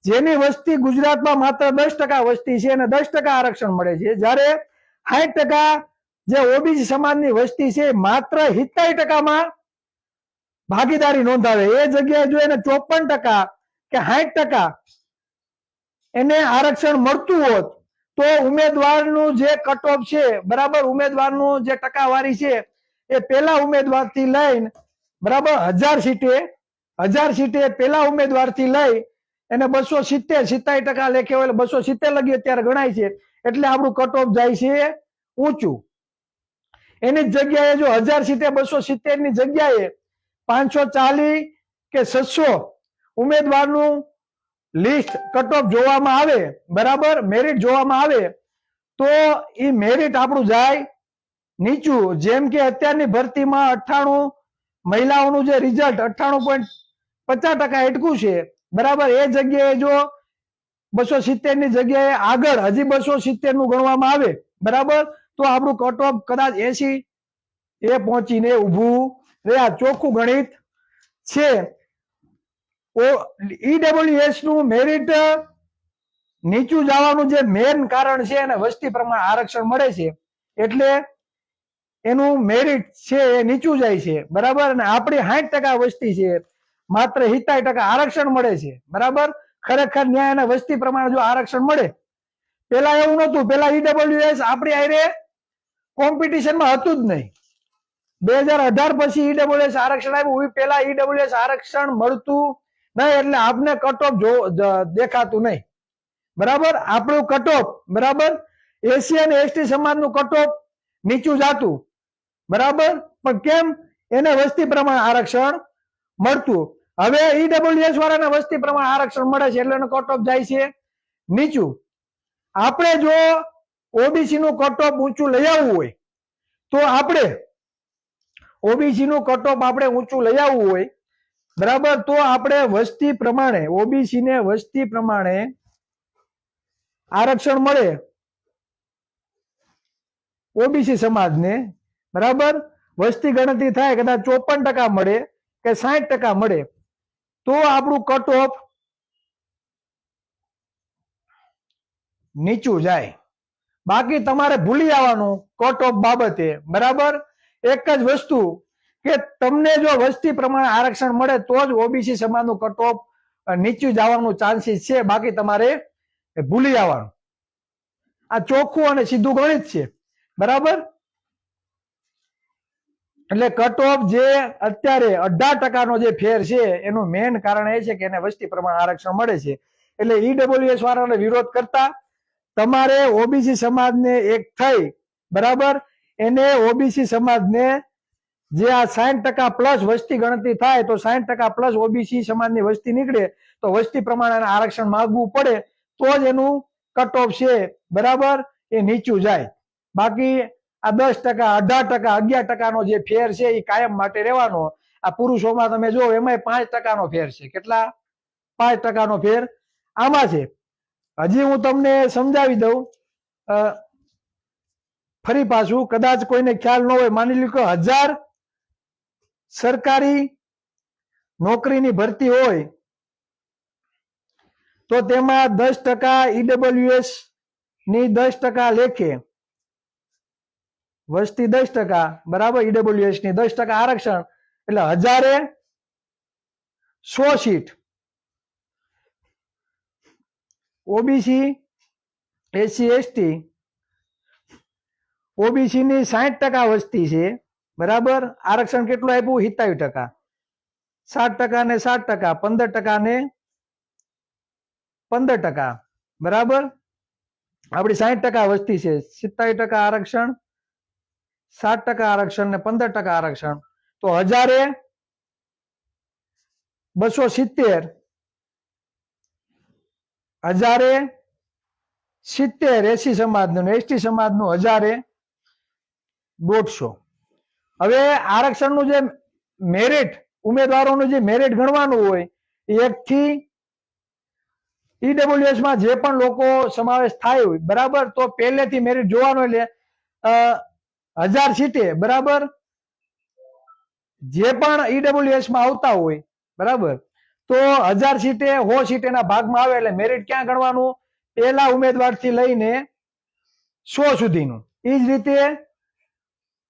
જેની વસ્તી ગુજરાતમાં માત્ર 10% વસ્તી છે અને 10% આરક્ષણ મળે છે, જ્યારે 60% જે ઓબીસી સમાજની વસ્તી છે માત્ર 47%માં ભાગીદારી નોંધાવે. એ જગ્યાએ જો એને 54% કે 60% એને આરક્ષણ મળતું હોત તો ઉમેદવારનું જે કટ ઓફ છે, બરાબર, ઉમેદવારનું જે ટકાવારી છે એ પેલા ઉમેદવારથી લઈને, બરાબર, 1000 સીટે પેલા ઉમેદવારથી લઈ એને 270 લેખે હોય એટલે 270 લગી અત્યારે ગણાય છે, એટલે આપણું કટ ઓફ જાય છે ઊંચું. એની જ જગ્યાએ જો 1000 સીટે 270 ની જગ્યાએ 540 કે 600 ઉમેદવારનું લિસ્ટ કટ ઓફ જોવામાં આવે, બરાબર, મેરિટ જોવામાં આવે તો એ મેરિટ આપણું જાય નીચું. જેમ કે અત્યારની ભરતીમાં 98 મહિલાઓનું જે રિઝલ્ટ 98.50% અટકું છે, બરાબર. એ જગ્યાએ જો 270 ની જગ્યાએ આગળ હજી 270 નું ગણવામાં આવે, બરાબર, તો આપણું કટ ઓફ કદાચ 80 એ પહોંચીને ઊભું રહ્યા. ચોખ્ખું ગણિત છે. ઈડબ્લ્યુએસ નું મેરિટ નીચું જવાનું જે મેન કારણ છે એને વસ્તી પ્રમાણે આરક્ષણ મળે છે એટલે એનું મેરિટ છે એ નીચું જાય છે, બરાબર. અને આપણી 60% વસ્તી છે, માત્ર 47% આરક્ષણ મળે છે, બરાબર. ખરેખર ન્યાય અને વસ્તી પ્રમાણે જો આરક્ષણ મળે પેલા એવું નતું, પેલા ઈડબ્લ્યુએસ આપણી હારે કોમ્પિટિશનમાં હતું જ નહીં. 2018 પછી ઈડબ્લ્યુએસ આરક્ષણ આવ્યું, પેલા ઈડબ્લ્યુએસ આરક્ષણ મળતું નહીં, એટલે આપને કટ ઓફ દેખાતું નહીં. બરાબર, આપણું કટ ઓફ બરાબર એસસી અને એસટી સમાજનું કટ ઓફ નીચું જાતું. બરાબર, પણ કેમ? એને વસ્તી પ્રમાણે આરક્ષણ મળતું. હવે ઈડબ્લ્યુએસ વાળાને વસ્તી પ્રમાણે આરક્ષણ મળે છે એટલે એનો કટ ઓફ જાય છે નીચું. આપણે જો ઓબીસી નું કટ ઓફ ઊંચું લઈ આવવું હોય તો આપણે ઓબીસી નું કટ ઓફ આપણે ઊંચું લઈ આવવું હોય, બરાબર, તો આપણે વસ્તી પ્રમાણે ઓબીસી ને વસ્તી પ્રમાણે આરક્ષણ મળે ઓબીસી સમાજને. બરાબર, વસ્તી ગણતરી થાય, કદાચ 54% મળે કે 60% મળે તો આપણું કટ ઓફ નીચું જાય. બાકી તમારે ભૂલી જવાનું કટ ઓફ બાબતે. બરાબર, એક જ વસ્તુ કે તમને જો વસ્તી પ્રમાણે આરક્ષણ મળે તો જ ઓબીસી સમાજનું કટ ઓફ નીચું જવાનું ચાન્સીસ છે, બાકી તમારે ભૂલી જવાનું. આ ચોખ્ખું અને સીધું ગણિત છે. બરાબર, એટલે કટ ઓફ જે અત્યારે 18% જે ફેર છે એનું મેઇન કારણ એ છે કે એને વસ્તી પ્રમાણે આરક્ષણ મળે છે. એટલે ઈડબ્લ્યુએસ વાળાને વિરોધ કરતા તમારે ઓબીસી સમાજને એક થઈ, બરાબર, એને ઓબીસી સમાજને જે આ 60% પ્લસ વસ્તી ગણતરી થાય તો 60% પ્લસ ઓબીસી સમાજની વસ્તી નીકળે તો વસ્તી પ્રમાણે આરક્ષણ માંગવું પડે તો જ એનું કટ ઓફ છે, બરાબર, એ નીચું જાય. બાકી આ 10%, 18%, 11%નો જે ફેર છે એ કાયમ માટે રહેવાનો. આ પુરુષોમાં તમે જો એમાં 5%નો ફેર છે. કેટલા? 5%નો ફેર આમાં છે. હજી હું તમને સમજાવી દઉં ફરી પાછું, કદાચ કોઈને ખ્યાલ ન હોય. માની લો કે 1000 સરકારી નોકરીની ભરતી હોય તો તેમાં 10% ઈડબ્લ્યુએસ ની 10% લેખે વસ્તી 10%, બરાબર, ઈડબ્લ્યુએસ ની 10% આરક્ષણ એટલે 1000 100 seat. OBC SC ST OBC ની 60% વસ્તી છે, બરાબર, આરક્ષણ કેટલું આપ્યું? 27%. 60% ને 60%, 15% ને 15%, બરાબર, આપણી 60% વસ્તી છે, 27% આરક્ષણ, 60% આરક્ષણ ને 15% આરક્ષણ, તો 1270 એસી સમાજનું, એસટી સમાજનું 1150. હવે આરક્ષણનું જે મેરિટ, ઉમેદવારોનું જે મેરિટ ગણવાનું હોય એ એકથી ઈડબ્લ્યુએસ માં જે પણ લોકો સમાવેશ થાય હોય, બરાબર, તો પહેલેથી મેરિટ જોવાનું. એટલે 1000 સીટે, બરાબર, જે પણ ઈડબ્લ્યુએસ માં આવતા હોય, બરાબર, તો 1000 સીટે 100 સીટેના ભાગમાં આવે એટલે મેરિટ ક્યાં ગણવાનું? પહેલા ઉમેદવારથી લઈને 100 સુધીનું. એ જ રીતે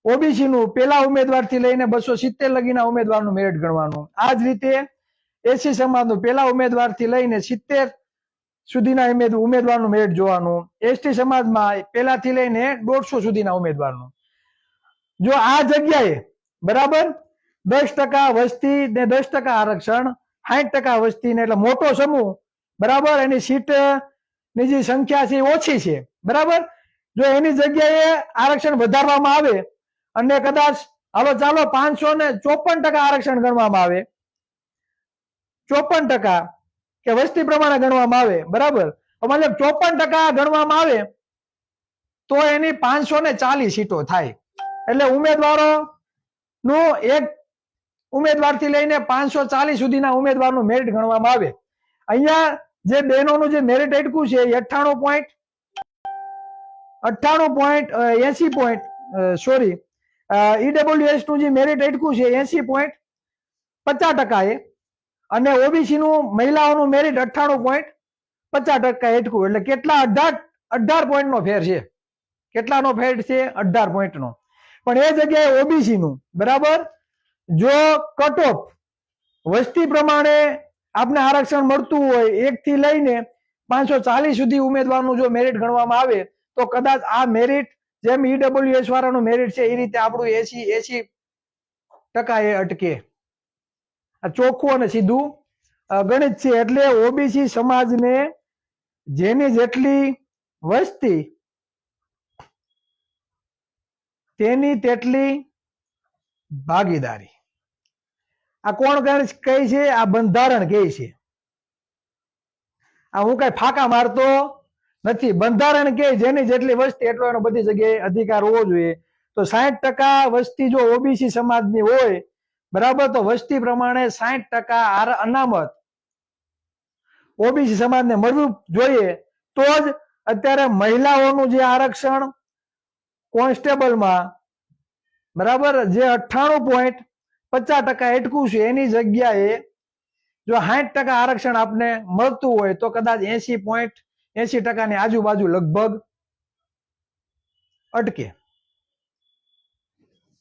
ઓબીસી નું પહેલા ઉમેદવારથી લઈને 270 લગીના ઉમેદવારનું મેરિટ ગણવાનું. આ જ રીતે એસસી સમાજનું પહેલા ઉમેદવારથી લઈને 70 સુધીના ઉમેદવારનું મેરિટ જોવાનું. એસટી સમાજમાં પહેલાથી લઈને 150 સુધીના ઉમેદવારનું. જો આ જગ્યાએ, બરાબર, 10% વસ્તી ને 10% આરક્ષણ, 60% વસ્તી ને એટલે મોટો સમૂહ, બરાબર, એની સીટ ની જે સંખ્યા છે ઓછી છે, બરાબર, જો એની જગ્યાએ આરક્ષણ વધારવામાં આવે અને કદાચ હાલો ચાલો 554% આરક્ષણ ગણવામાં આવે, 54% કે વસ્તી પ્રમાણે ગણવામાં આવે, બરાબર, મતલબ 54% ગણવામાં આવે તો એની 540 સીટો થાય. એટલે ઉમેદવારો નું એક ઉમેદવારથી લઈને 540 સુધીના ઉમેદવારનું મેરિટ ગણવામાં આવે. અહીંયા જે બહેનોનું જે મેરિટ આટકું છે 98.80 ઈડબ્લ્યુએસ નું જે મેરિટ આટકું છે 80.50% એ, અને ઓબીસી નું મહિલાઓનું મેરિટ 98.50% આટકું. એટલે કેટલા? 18 પોઈન્ટનો ફેર છે. કેટલાનો ફેર છે? 18 પોઈન્ટનો. પણ એ જગ્યાએ ઓબીસી નું, બરાબર, જો કટ ઓફ વસ્તી પ્રમાણે આપને આરક્ષણ મળતું હોય 1 થી લઈને 540 સુધી ઉમેદવારનું જો મેરિટ ગણવામાં આવે તો કદાચ આ મેરિટ જેમ ઈડબ્લ્યુએસ વાળાનું મેરિટ છે એ રીતે આપણું 80% એ અટકે. આ ચોખ્ખું અને સીધું ગણિત છે. એટલે ઓબીસી સમાજને જેની જેટલી વસ્તી તેની તેટલી ભાગીદારી. આ કોણ કહે છે? આ બંધારણ કહે છે. આ હું કઈ ફાકા મારતો નથી. બંધારણ કે જેની જેટલી વસ્તી એટલો એનો બધી જગ્યાએ અધિકાર હોવો જોઈએ. તો 60% વસ્તી જો ઓબીસી સમાજની હોય, બરાબર, તો વસ્તી પ્રમાણે 60% અનામત ઓબીસી સમાજને મળવું જોઈએ. તો જ અત્યારે મહિલાઓનું જે આરક્ષણ કોન્સ્ટેબલમાં, બરાબર, જે 98.50% અટકું છે એની જગ્યાએ જો 60% આરક્ષણ આપને મળતું હોય તો કદાચ 80.80% ની આજુબાજુ લગભગ અટકે.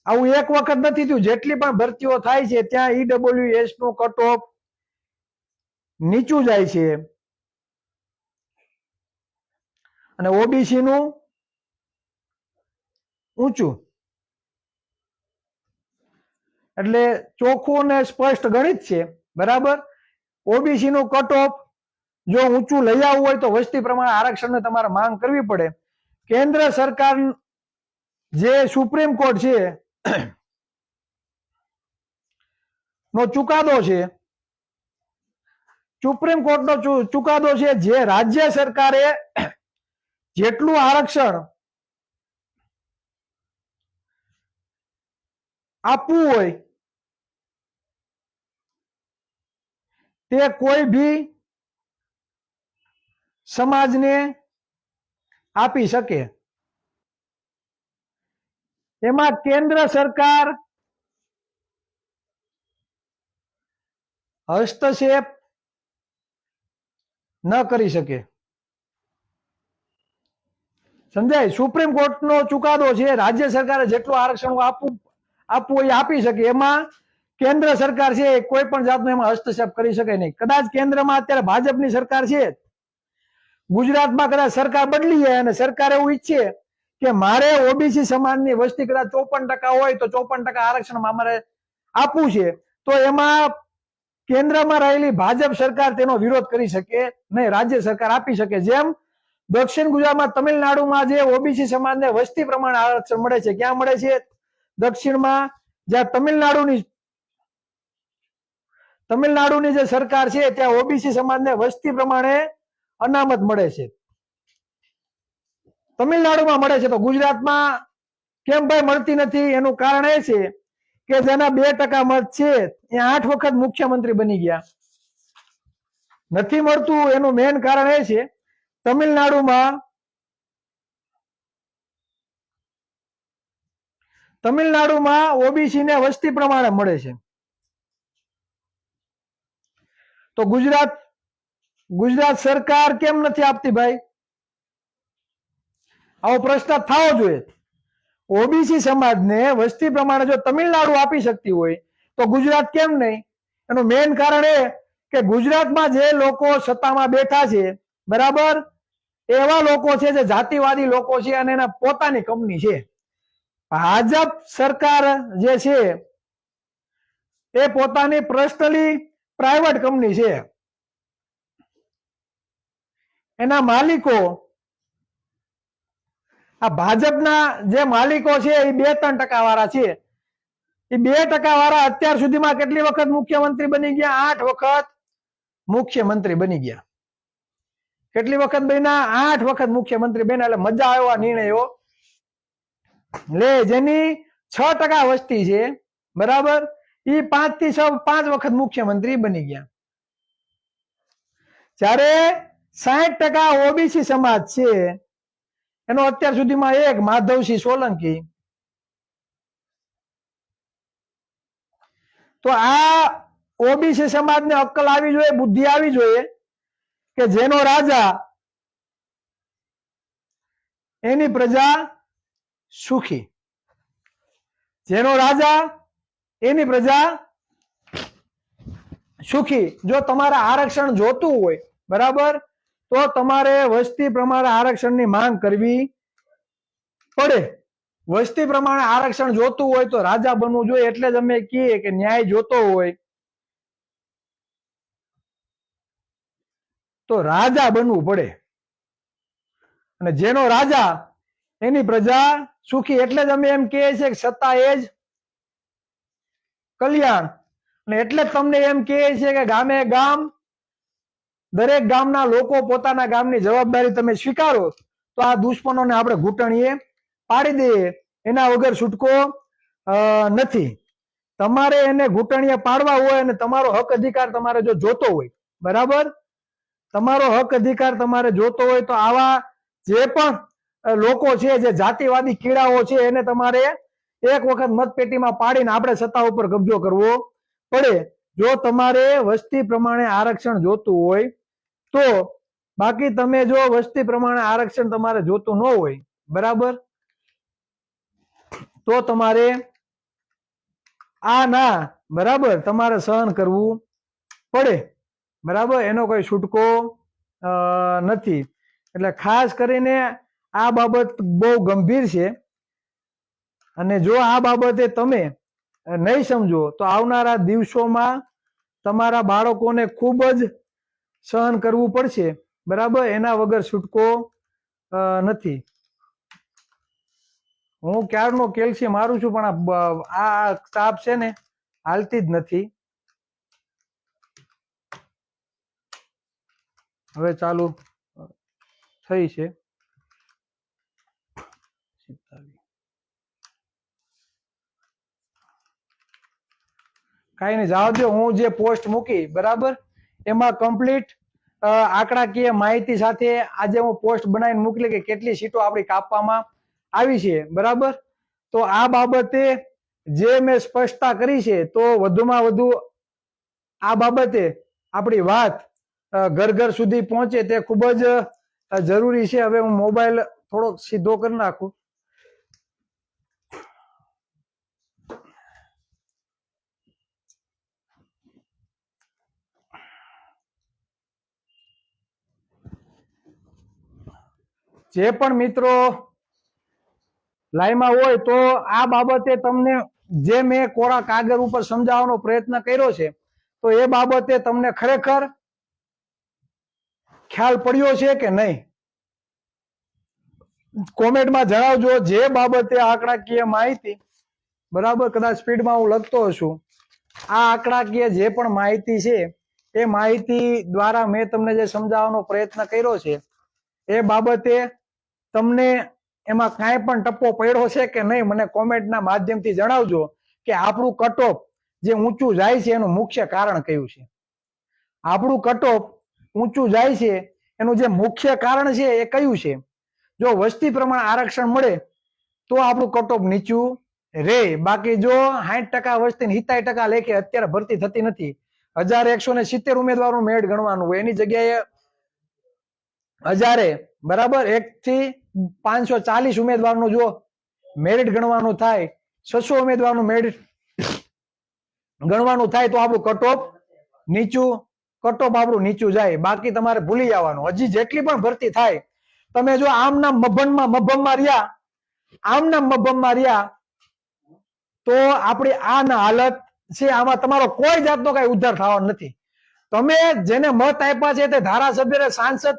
આવું એક વખત નથી થયું. જેટલી પણ ભરતીઓ થાય છે ત્યાં ઈડબ્લ્યુએસ નું કટ ઓફ નીચું જાય છે અને ઓબીસી નું ઊંચું. એટલે ચોખ્ખું ને સ્પષ્ટ ગણિત છે, બરાબર. ઓબીસી નું કટ ઓફ જો ઊંચું લઈ આવવું હોય તો વસ્તી પ્રમાણે આરક્ષણને તમારે માંગ કરવી પડે. કેન્દ્ર સરકાર જે સુપ્રીમ કોર્ટ છે નો ચુકાદો છે, સુપ્રીમ કોર્ટ નો ચુકાદો છે, જે રાજ્ય સરકારે જેટલું આરક્ષણ આપવું હોય તે કોઈ ભી સમાજને આપી શકે. એમાં કેન્દ્ર સરકાર હસ્તક્ષેપ ન કરી શકે. સમજાય? સુપ્રીમ કોર્ટ નો ચુકાદો છે, રાજ્ય સરકારે જેટલું આરક્ષણ આપવું હોય આપી શકે. એમાં કેન્દ્ર સરકાર છે કોઈ પણ જાતનો એમાં હસ્તક્ષેપ કરી શકે નહીં. કદાચ કેન્દ્રમાં અત્યારે ભાજપની સરકાર છે, ગુજરાતમાં કદાચ સરકાર બદલી જાય અને સરકાર એવું ઈચ્છે કે મારે ઓબીસી સમાજની વસ્તી કદાચ 54% હોય તો 54% આરક્ષણમાં મારે આપવું છે, તો એમાં કેન્દ્રમાં રહેલી ભાજપ સરકાર તેનો વિરોધ કરી શકે નહીં. રાજ્ય સરકાર આપી શકે. જેમ દક્ષિણ ગુજરાતમાં તમિલનાડુમાં જે ઓબીસી સમાજને વસ્તી પ્રમાણે આરક્ષણ મળે છે, ક્યાં મળે છે? દક્ષિણમાં, જ્યાં તમિલનાડુની જે સરકાર છે ત્યાં ઓબીસી સમાજને વસ્તી પ્રમાણે અનામત મળે છે. તમિલનાડુમાં મળે છે તો ગુજરાતમાં કેમ ભાઈ મળતી નથી? એનું કારણ એ છે કે જેના 2% મત છે એ 8 વખત મુખ્યમંત્રી બની ગયા. નથી મળતું એનું મેઇન કારણ એ છે તમિલનાડુમાં ઓબીસી ને વસ્તી પ્રમાણે મળે છે. તો ગુજરાત સરકાર કેમ નથી આપતી ભાઈ? આવો પ્રશ્ન થવો જોઈએ. ઓબીસી સમાજને વસ્તી પ્રમાણે જો તમિલનાડુ આપી શકતી હોય તો ગુજરાત કેમ નહીં? એનું મેઇન કારણ એ કે ગુજરાતમાં જે લોકો સત્તામાં બેઠા છે, બરાબર, એવા લોકો છે જે જાતિવાદી લોકો છે અને એના પોતાની કંપની છે. ભાજપ સરકાર જે છે એ પોતાની પર્સનલી પ્રાઇવેટ કંપની છે. એના માલિકો, આ ભાજપના જે માલિકો છે એ 2-3% વાળા છે. એ 2% વાળા અત્યાર સુધીમાં કેટલી વખત મુખ્યમંત્રી બની ગયા? 8 વખત મુખ્યમંત્રી બની ગયા. કેટલી વખત બન્યા? 8 વખત મુખ્યમંત્રી બન્યા. એટલે મજા આવ્યો નિર્ણયો લે. જેની 6% વસ્તી છે, બરાબર, એ 5 થી 5 વખત મુખ્યમંત્રી બની ગયા. જ્યારે 60% ઓબીસી સમાજ છે એનો અત્યાર સુધીમાં એક માધવસિંહ સોલંકી. તો આ ઓબીસી સમાજને અક્કલ આવી જોઈએ, બુદ્ધિ આવી જોઈએ કે જેનો રાજા એની પ્રજા સુખી. જેનો રાજા એની પ્રજા સુખી. જો તમારે આરક્ષણ જોતું હોય, બરાબર, તો તમારે વસ્તી પ્રમાણે આરક્ષણની માંગ કરવી પડે. વસ્તી પ્રમાણે આરક્ષણ જોતું હોય તો રાજા બનવું જોઈએ. એટલે જ અમે કહીએ કે ન્યાય જોતો હોય તો રાજા બનવું પડે, અને જેનો રાજા એની પ્રજા સુખી. એટલે જ અમે એમ કહીએ છીએ કે સત્તા એ જ કલ્યાણ. અને એટલે જ તમને એમ કહીએ છીએ કે ગામે ગામ દરેક ગામના લોકો પોતાના ગામની જવાબદારી તમે સ્વીકારો તો આ દુશ્મનોને આપણે ઘૂંટણીએ પાડી દઈએ. એના વગર છૂટકો નથી. તમારે એને ઘૂંટણીએ પાડવા હોય અને તમારો હક અધિકાર તમારે જો જોતો હોય, બરાબર, તમારો હક અધિકાર તમારે જોતો હોય તો આવા જે પણ લોકો છે, જે જાતિવાદી કીડાઓ છે, એને તમારે એક વખત મતપેટીમાં પાડીને આપણે સત્તા ઉપર કબજો કરવો પડે. જો તમારે વસ્તી પ્રમાણે આરક્ષણ જોતું હોય તો. બાકી તમે જો વસ્તી પ્રમાણે આરક્ષણ તમારે જોતું ન હોય, બરાબર, તો તમારે આ ના, બરાબર, તમારે સહન કરવું પડે, બરાબર. એનો કોઈ છૂટકો નથી. એટલે ખાસ કરીને આ બાબત બહુ ગંભીર છે, અને જો આ બાબતે તમે નહીં સમજો તો આવનારા દિવસોમાં તમારા બાળકોને ખૂબ જ સહન કરવું પડશે, બરાબર. એના વગર છૂટકો નથી. હું ક્યારનો કેલ્શિયમ મારું છું, પણ આ તાપ છે ને હાલતી જ નથી. હવે ચાલુ થઈ છે. કઈ નહીં, જાવ દો. હું જે પોસ્ટ મૂકી, બરાબર, એમાં કમ્પ્લીટ આંકડાકીય માહિતી સાથે આજે હું પોસ્ટ બનાવીને મોકલી કે કેટલી સીટો આપણી કાપવામાં આવી છે, બરાબર. તો આ બાબતે જે મેં સ્પષ્ટતા કરી છે, તો વધુમાં વધુ આ બાબતે આપણી વાત ઘર ઘર સુધી પહોંચે તે ખૂબ જ જરૂરી છે. હવે હું મોબાઈલ થોડોક સીધો કરી નાખું. જે પણ મિત્રો લાઈવમાં હોય તો આ બાબતે તમને જે મેં કોરા કાગળ ઉપર સમજાવવાનો પ્રયત્ન કર્યો છે, તો એ બાબતે તમને ખરેખર ખ્યાલ પડ્યો છે કે નહીં, કોમેન્ટમાં જણાવજો. જે બાબતે આંકડાકીય માહિતી, બરાબર, કદાચ સ્પીડમાં હું લખતો હશું, આ આંકડાકીય જે પણ માહિતી છે એ માહિતી દ્વારા મેં તમને જે સમજાવવાનો પ્રયત્ન કર્યો છે એ બાબતે તમને એમાં કાંઈ પણ ટપ્પો પડ્યો છે કે નહીં, મને કોમેન્ટના માધ્યમથી જણાવજો કે આપણું કટ ઓફ જે ઊંચું જાય છે એનું મુખ્ય કારણ કયું છે. આપણું કટ ઓફ ઊંચું જાય છે એનું જે મુખ્ય કારણ છે એ કયું છે. જો વસ્તી પ્રમાણે આરક્ષણ મળે તો આપણું કટ ઓફ નીચું રે. બાકી જો 60% વસ્તી 70% લેખે અત્યારે ભરતી થતી નથી. 1170 ઉમેદવારોનું મેરિટ ગણવાનું હોય, એની જગ્યાએ 1000, બરાબર, 1 થી 540 ઉમેદવારનું જો મેરિટ ગણવાનું થાય, 600 ઉમેદવારનું મેરિટ ગણવાનું થાય તો આપણું કટ ઓફ આપણું નીચું જાય. બાકી તમારે ભૂલી જવાનું. હજી જેટલી પણ ભરતી થાય, તમે જો આમના મભમમાં રહ્યા તો આપણી આ હાલત છે. આમાં તમારો કોઈ જાતનો કઈ ઉદ્ધાર થવાનો નથી. તમે જેને મત આપ્યા છે તે ધારાસભ્ય, સાંસદ,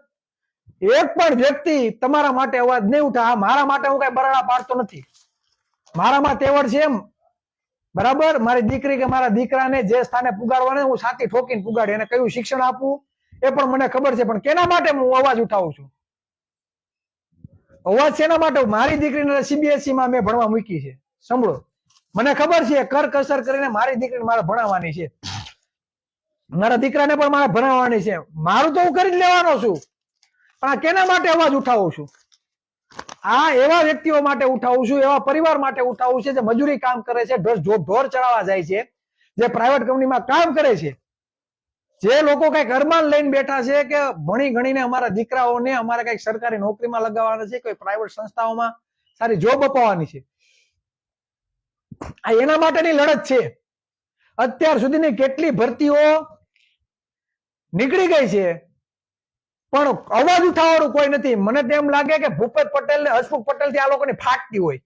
એક પણ વ્યક્તિ તમારા માટે અવાજ નહીં ઉઠા. મારા માટે હું કઈ બરાડા પાડતો નથી. મારામાં તેવડ છે એમ, બરાબર, મારી દીકરી કે મારા દીકરાને જે સ્થાને પુગાડવાને હું છાતી ઠોકીને પુગાડી, એને કયું શિક્ષણ આપવું એ પણ મને ખબર છે. પણ કેના માટે હું અવાજ ઉઠાવું છું? અવાજ શેના માટે? મારી દીકરીને CBSE માં મેં ભણવા મૂકી છે. સાંભળો, મને ખબર છે કરકસર કરીને મારી દીકરીને મારે ભણાવવાની છે, મારા દીકરાને પણ મારે ભણાવવાની છે. મારું તો હું કરી જ લેવાનો છું, પણ આ કેના માટે અવાજ ઉઠાવું છું? આ એવા વ્યક્તિઓ માટે ઉઠાવું છું, એવા પરિવાર માટે ઉઠાવું છે જે મજૂરી કામ કરે છે, ઢોર ચડાવવા જાય છે, જે પ્રાઇવેટ કંપનીમાં કામ કરે છે, જે લોકો કઈક અરમાન લઈને બેઠા છે કે ભણી ગણીને અમારા દીકરાઓને અમારે કઈક સરકારી નોકરીમાં લગાવવાના છે, કોઈ પ્રાઇવેટ સંસ્થાઓમાં સારી જોબ અપાવવાની છે. આ એના માટેની લડત છે. અત્યાર સુધીની કેટલી ભરતીઓ નીકળી ગઈ છે, પણ અવાજ ઉઠાવવાનું કોઈ નથી. મને તો એમ લાગે કે ભૂપેશ પટેલ ને હસમુખ પટેલ થી આ લોકોની ફાટતી હોય.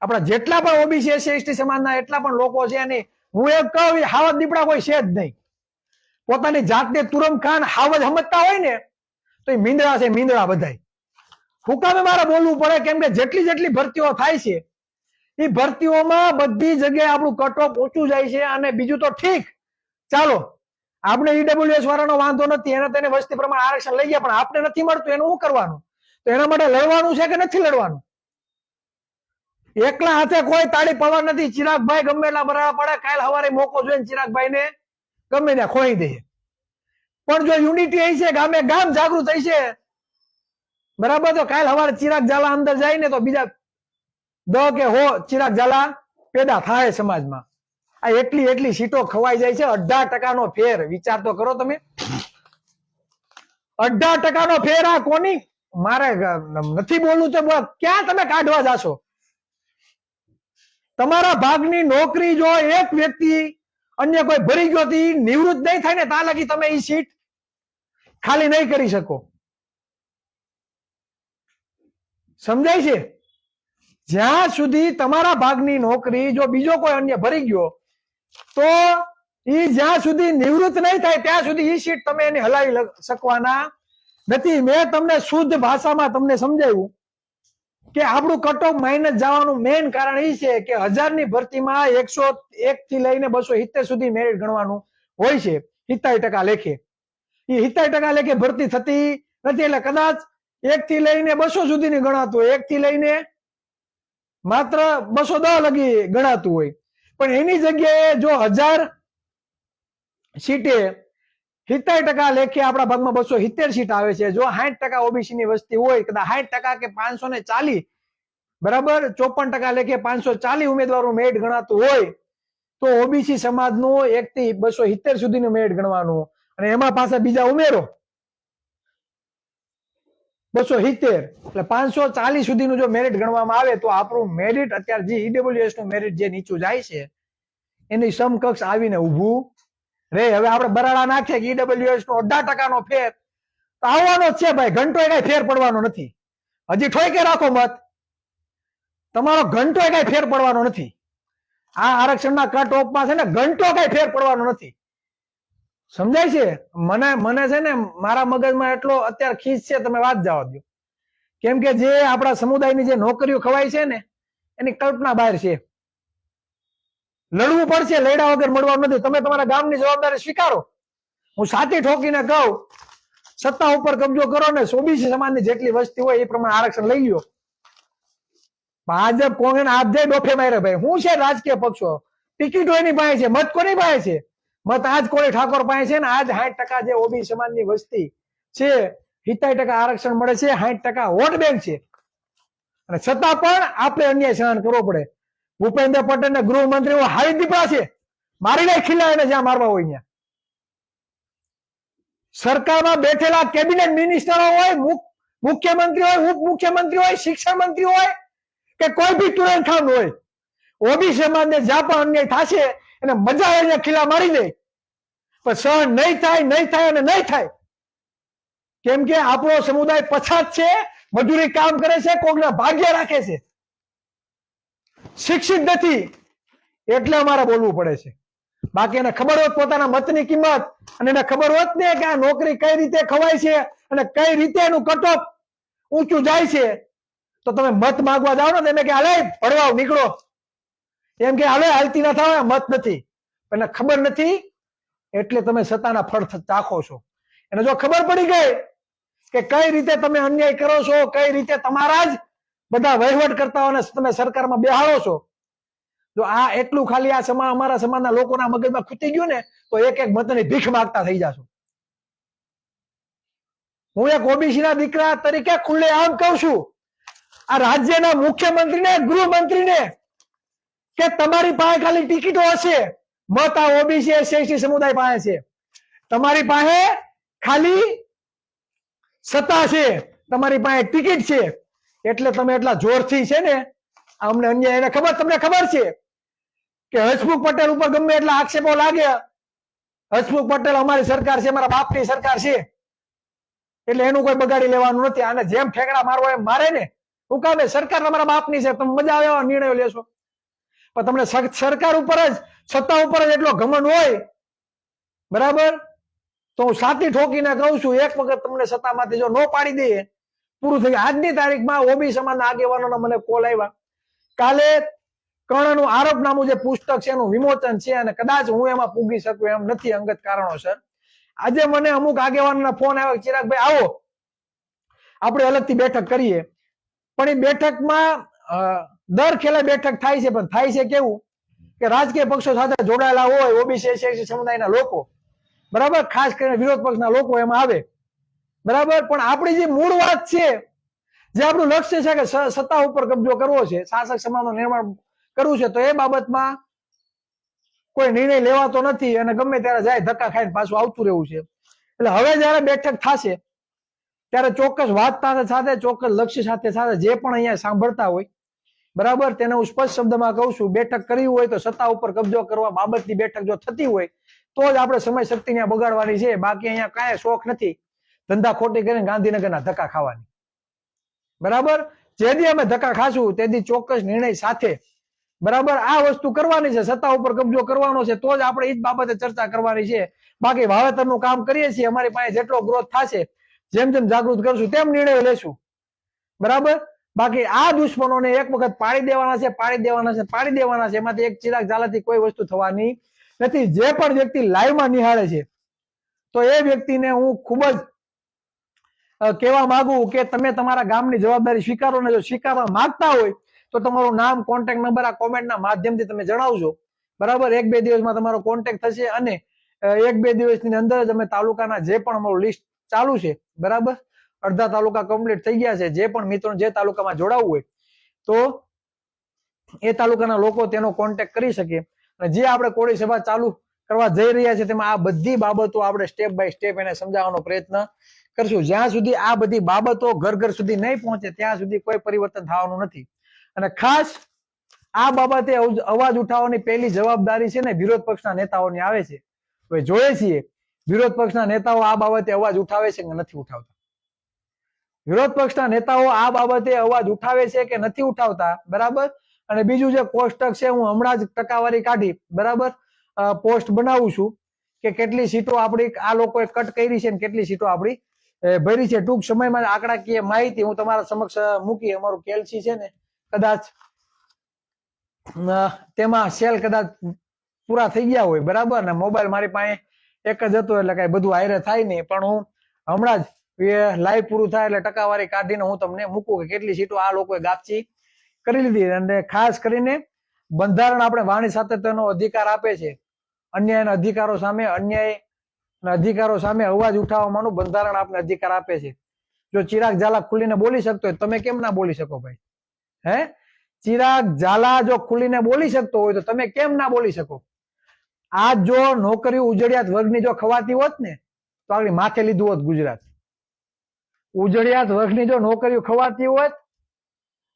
આપણા જેટલા પણ ઓબીસી એસસી એસટી સમાજના એટલા પણ લોકો છે એની હું એમ કહું હાવજ દીપડા કોઈ છે જ નહીં. પોતાની જાતને તુરમ ખાન હાવજ સમજતા હોય ને તો એ મીંદડા છે, મીંદડા બધાય. હુકામે મારે બોલવું પડે કેમ કે જેટલી જેટલી ભરતીઓ થાય છે એ ભરતીઓમાં બધી જગ્યાએ આપણું કટ ઓફ ઓછું જાય છે. અને બીજું તો ઠીક, ચાલો આપણે ઈડબ્લ્યુએસ વાળાનો વાંધો નથી, એને તેને વસ્તી પ્રમાણે આરક્ષણ લઈ ગયા, પણ આપણે નથી મળતું એનું શું કરવાનું? તો એના માટે લડવાનું છે કે નથી લડવાનું? એકલા હાથે કોઈ તાળી પાડવા નથી. ચિરાગભાઈ ગમે એટલા બરાબર પડે, કાલ સવારે મોકો જોઈને ચિરાગભાઈ ને ગમે ત્યાં ખોઈ દે. પણ જો યુનિટી આવી છે, ગામે ગામ જાગૃત થઈ છે, બરાબર, તો કાલ સવારે ચિરાગ ઝાલા અંદર જાય ને તો બીજા 10 કે 100 ચિરાગ ઝાલા પેદા થાય સમાજમાં. આ એટલી સીટો ખવાઈ જાય છે. 18% ફેર, વિચાર તો કરો તમે. 18% ફેર આ કોની? મારે નથી બોલવું તો ક્યાં તમે કાઢવા જાશો? તમારા ભાગની નોકરી જો એક વ્યક્તિ અન્ય કોઈ ભરી ગયો નિવૃત્ત નહીં થાય ને ત્યાં લગી તમે એ સીટ ખાલી નહીં કરી શકો. સમજાય છે? જ્યાં સુધી તમારા ભાગની નોકરી જો બીજો કોઈ અન્ય ભરી ગયો તો એ જ્યાં સુધી નિવૃત્ત નહીં થાય ત્યાં સુધી એ સીટ તમે એને હલાવી શકવાના નથી. મેં તમને શુદ્ધ ભાષામાં તમને સમજાવ્યું કે આપણું કટ ઓફ માઇનસ જવાનું મેઇન કારણ એ છે કે 1000 ની ભરતીમાં 101 થી લઈને 270 સુધી મેરિટ ગણવાનું હોય છે. 70% લેખે. એ 70% લેખે ભરતી થતી નથી. એટલે કદાચ 1 થી લઈને 200 સુધીની ગણાતું હોય, 1 થી લઈને માત્ર 210 લગી ગણાતું હોય. પણ એની જગ્યાએ જો 1000 સીટે 70% લેખે આપણા ભાગમાં 270 સીટ આવે છે. જો 60% ઓબીસી ની વસ્તી હોય, કદાચ 60% કે 540, બરાબર, 54% લેખે 540 ઉમેદવારોનું મેરિટ ગણાતું હોય તો ઓબીસી સમાજનું 1 થી 270 સુધીનું મેરિટ ગણવાનું. અને એમાં પાછા બીજા ઉમેરો 270, એટલે 540 સુધીનું જો મેરિટ ગણવામાં આવે તો આપણું મેરિટ અત્યારે જે ઈડબ્લ્યુએસ નું મેરિટ જે નીચું જાય છે એની સમકક્ષ આવીને ઊભું રે. હવે આપણે બરાડા નાખીએ કે ઈડબ્લ્યુએસ નો 18% નો ફેર તો આવવાનો જ છે ભાઈ. ઘંટો કઈ ફેર પડવાનો નથી. હજી ઠોકે રાખો મત, તમારો ઘંટો કઈ ફેર પડવાનો નથી. આ આરક્ષણના કટ ઓફમાં છે ને ઘંટો કઈ ફેર પડવાનો નથી. સમજાય છે? મને છે ને મારા મગજમાં એટલો અત્યારે ખીચ છે, તમે વાત જવા દો. કેમ કે જે આપણા સમુદાયની જે નોકરીઓ ખવાય છે ને એની કલ્પના બહાર છે. લડવું પડશે, લડ્યા વગર મળવાનું નથી. તમે તમારા ગામની જવાબદારી સ્વીકારો. હું સાચી ઠોકીને કહું, સત્તા ઉપર કબજો કરો ને ઓબીસી સમાજની જેટલી વસ્તી હોય એ પ્રમાણે આરક્ષણ લઈ લ્યો. ભાજપ કોંગ્રેસ આપ જઈ ડોફે મારે ભાઈ. હું છે રાજકીય પક્ષો, ટિકિટો એની પાસે છે, મત કોની પાસે છે? મત આજ કોળી ઠાકોર પાસે છે ને. આજ 60% જે ઓબીસી સમાજની વસ્તી છે, 70% આરક્ષણ મળે છે, 60% વોટ બેંક છે, અને છતાં પણ આપણે અન્યાય સહન કરવો પડે. ભૂપેન્દ્ર પટેલ ને ગૃહમંત્રી હારી દીપડા છે, મારી નહીં ખીલા એને જ્યાં મારવા હોય ત્યાં. સરકારમાં બેઠેલા કેબિનેટ મિનિસ્ટરો હોય, મુખ્યમંત્રી હોય, ઉપમુખ્યમંત્રી હોય, શિક્ષણ મંત્રી હોય કે કોઈ બી તુરંત ખાન હોય, ઓબીસી સમાજને જ્યાં પણ અન્યાય થશે એને મજા આવે ખીલા મારી દે. પણ સહન નહીં થાય, નહીં થાય અને નહીં થાય. કેમ કે આપણો સમુદાય પછાત છે, મજૂરી કામ કરે છે, કોકના ભાગ્ય રાખે છે, શિક્ષિત નથી, એટલે અમારે બોલવું પડે છે. બાકી એને ખબર હોત પોતાના મતની કિંમત, અને એને ખબર હોત ને કે આ નોકરી કઈ રીતે ખવાય છે અને કઈ રીતે એનું કટ ઓફ ઊંચું જાય છે, તો તમે મત માંગવા જાઓ ને તમે કે હાલે ભણવા નીકળો, એમ કે હાલે હાલતી ના થાય, મત નથી. એને ખબર નથી એટલે તમે સત્તાના ફળ ચાખો છો. એને જો ખબર પડી ગઈ કે કઈ રીતે તમે અન્યાય કરો છો, કઈ રીતે તમારા જ બધા વહીવટ કરતાઓને તમે સરકારમાં બેહાડો છો, જો આ એટલું ખાલી આ અમારા સમાજના લોકોના મગજમાં ખૂટી ગયું ને તો એક એક મતની ભીખ માંગતા થઈ જશો. હું એક ઓબીસી ના દીકરા તરીકે ખુલ્લે આમ કહું છું આ રાજ્યના મુખ્યમંત્રીને, ગૃહમંત્રીને, કે તમારી પાસે ખાલી ટિકિટો હશે, મત આ ઓબીસી એસસી સમુદાય પાસે છે, તમારી પાસે ખાલી સત્તા છે, તમારી પાસે ટિકિટ છે, એટલે તમે એટલા જોરથી છે ને અમને અન્યાય. એને ખબર, તમને ખબર છે કે હસમુખ પટેલ ઉપર ગમે એટલા આક્ષેપો લાગ્યા, હસમુખ પટેલ અમારી સરકાર છે, મારા બાપની સરકાર છે, એટલે એનું કોઈ બગાડી લેવાનું નથી. આને જેમ ઠેકડા મારવો એમ મારે ને. હું કામે સરકાર તમારા બાપની છે, તમે મજા આવે એવા નિર્ણયો લેશો. પણ તમને સરકાર ઉપર જ, સત્તા ઉપર જ એટલો ઘમંડ હોય, બરાબર, તો હું સાતી ઠોકીને કહું છું, એક વખત તમને સત્તામાંથી જો ન પાડી દઈએ, પૂરું થઈ ગયું. આજની તારીખમાં ઓબી સમાજના આગેવાનોના મને કોલ આવ્યા. કાલે કર્ણનું આરોપનામું જે પુસ્તક છે એનું વિમોચન છે, અને કદાચ હું એમાં પૂગી શકું એમ નથી અંગત કારણોસર. આજે મને અમુક આગેવાનોના ફોન આવ્યા, ચિરાગભાઈ આવો આપણે અલગથી બેઠક કરીએ. પણ એ બેઠકમાં દર ખેલે બેઠક થાય છે, પણ થાય છે કેવું કે રાજકીય પક્ષો સાથે જોડાયેલા હોય ઓબીસી સમુદાયના લોકો, બરાબર, ખાસ કરીને વિરોધ પક્ષના લોકો એમાં આવે, બરાબર. પણ આપણી જે મૂળ વાત છે, જે આપણું લક્ષ્ય છે કે સત્તા ઉપર કબજો કરવો છે, શાસક સમાજનું નિર્માણ કરવું છે, તો એ બાબતમાં કોઈ નિર્ણય લેવાતો નથી અને ગમે ત્યારે જાય ધક્કા ખાઈને પાછું આવતું રહેવું છે. એટલે હવે જયારે બેઠક થશે ત્યારે ચોક્કસ વાત સાથે ચોક્કસ લક્ષ્ય સાથે જે પણ અહીંયા સાંભળતા હોય, બરાબર, તેને હું સ્પષ્ટ શબ્દમાં કહું છું, બેઠક કરવી હોય તો સત્તા ઉપર કબજો કરવા બાબતની બેઠક જો થતી હોય તો જ આપણે સમય શક્તિ ત્યાં બગાડવાની છે. બાકી અહીંયા કાંઈ શોખ નથી ધંધા ખોટી કરીને ગાંધીનગરના ધક્કા ખાવાની, બરાબર. જેથી અમે ધક્કા ખાશું તેથી ચોક્કસ નિર્ણય સાથે, બરાબર, આ વસ્તુ કરવાની છે, સત્તા ઉપર કબજો કરવાનો છે, તો જ આપણે એ જ બાબતે ચર્ચા કરવાની છે. બાકી વાવેતરનું કામ કરીએ છીએ, અમારી પાસે જેટલો ગ્રોથ થશે, જેમ જેમ જાગૃત કરશું તેમ નિર્ણયો લેશું, બરાબર. બાકી આ દુશ્મનોને એક વખત પાડી દેવાના છે, પાડી દેવાના છે, પાડી દેવાના છે. એમાંથી એક ચિરાગ ઝાલાથી કોઈ વસ્તુ થવાની નથી. જે પણ વ્યક્તિ લાઈવમાં નિહાળે છે તો એ વ્યક્તિને હું ખૂબ જ કહેવા માંગુ કે તમે તમારા ગામની જવાબદારી સ્વીકારો ને જો સ્વીકારવા માંગતા હોય તો તમારું નામ, કોન્ટેક્ટ નંબર આ કોમેન્ટના માધ્યમથી તમે જણાવજો, બરાબર. 1-2 દિવસમાં તમારો કોન્ટેક્ટ થશે અને 1-2 દિવસની અંદર જ અમે તાલુકાના જે પણ અમારું લિસ્ટ ચાલુ છે, બરાબર, અડધા તાલુકા કમ્પ્લીટ થઈ ગયા છે. જે પણ મિત્રો જે તાલુકામાં જોડાવવું હોય તો એ તાલુકાના લોકો તેનો કોન્ટેક્ટ કરી શકે. અને જે આપણે કોળી સભા ચાલુ કરવા જઈ રહ્યા છે તેમાં આ બધી બાબતો આપણે સ્ટેપ બાય સ્ટેપ એને સમજાવવાનો પ્રયત્ન કરશું. જ્યાં સુધી આ બધી બાબતો ઘર ઘર સુધી નહીં પહોંચે ત્યાં સુધી કોઈ પરિવર્તન થવાનું નથી. અને ખાસ આ બાબતે અવાજ ઉઠાવવાની પહેલી જવાબદારી છે ને વિરોધ પક્ષના નેતાઓની આવે છે. હવે જોઈએ છીએ વિરોધ પક્ષના નેતાઓ આ બાબતે અવાજ ઉઠાવે છે કે નથી ઉઠાવતા. વિરોધ પક્ષના નેતાઓ આ બાબતે અવાજ ઉઠાવે છે કે નથી ઉઠાવતા, બરાબર. અને બીજું જે કોષ્ટક છે હું હમણાં જ ટકાવારી કાઢી, બરાબર, પોસ્ટ બનાવું છું કે કેટલી સીટો આપણી આ લોકોએ કટ કરી છે અને કેટલી સીટો આપણી ભરી છે. ટૂંક સમયમાં આંકડાકીય માહિતી હું તમારા સમક્ષ મૂકી. અમારું કેલસી છે ને કદાચ તેમાં સેલ કદાચ પૂરા થઈ ગયા હોય, બરાબર, ને મોબાઈલ મારી પાસે એક જ હતો એટલે કઈ બધું હાયરે થાય નહીં. પણ હું હમણાં જ લાઈવ પૂરું થાય એટલે ટકાવારી કાઢીને હું તમને મૂકું કે કેટલી સીટો આ લોકોએ ગાપચી કરી લીધી. અને ખાસ કરીને બંધારણ આપણે વાણી સાથે તેનો અધિકાર આપે છે. અન્યાયના અધિકારો સામે અવાજ ઉઠાવવાનું બંધારણ આપણે અધિકાર આપે છે. જો ચિરાગ ઝાલા ખુલીને બોલી શકતો હોય તમે કેમ ના બોલી શકો ભાઈ? હે, ચિરાગ ઝાલા જો ખુલીને બોલી શકતો હોય તો તમે કેમ ના બોલી શકો? આ જો નોકરીઓ ઉજળિયાત વર્ગની જો ખવાતી હોત ને તો આગળ માથે લીધું હોત ગુજરાત. ઉજળિયાત વર્ગની જો નોકરીઓ ખવાતી હોત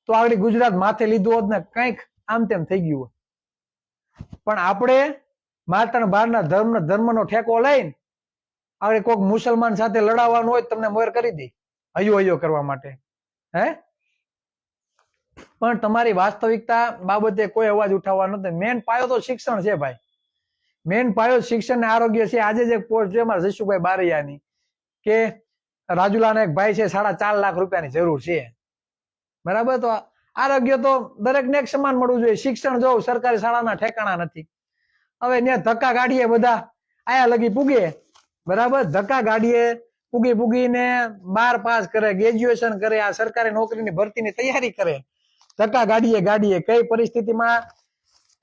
તો આગળ ગુજરાત માથે લીધું હોત ને કંઈક આમ તેમ થઈ ગયું હોત. પણ આપણે માત્ર બહારના ધર્મનો ઠેકો લઈને આગળ કોઈક મુસલમાન સાથે લડાવવાનું હોય તમને મોર કરી દે હૈયો કરવા માટે. હે, પણ તમારી વાસ્તવિકતા બાબતે કોઈ અવાજ ઉઠાવવા નથી. મેન પાયો તો શિક્ષણ છે ભાઈ. મેન પાયો શિક્ષણ ને આરોગ્ય છે. આજે જે પોસ્ટ છે મારા જશુભાઈ બારૈયાની કે રાજુલાના એક ભાઈ છે 4.5 લાખ રૂપિયાની જરૂર છે, બરાબર. તો આરોગ્ય તો દરેકને એક સમાન મળવું જોઈએ. શિક્ષણ જો સરકારી શાળાના ઠેકાણા નથી. હવે ત્યાં ધક્કા ગાડીએ બધા આયા લગી પૂગે, બરાબર. ધક્કા ગાડીએ પૂગીને 12 પાસ કરે, ગ્રેજ્યુએશન કરે, આ સરકારી નોકરીની ભરતીની તૈયારી કરે, ધક્કા ગાડીએ કઈ પરિસ્થિતિમાં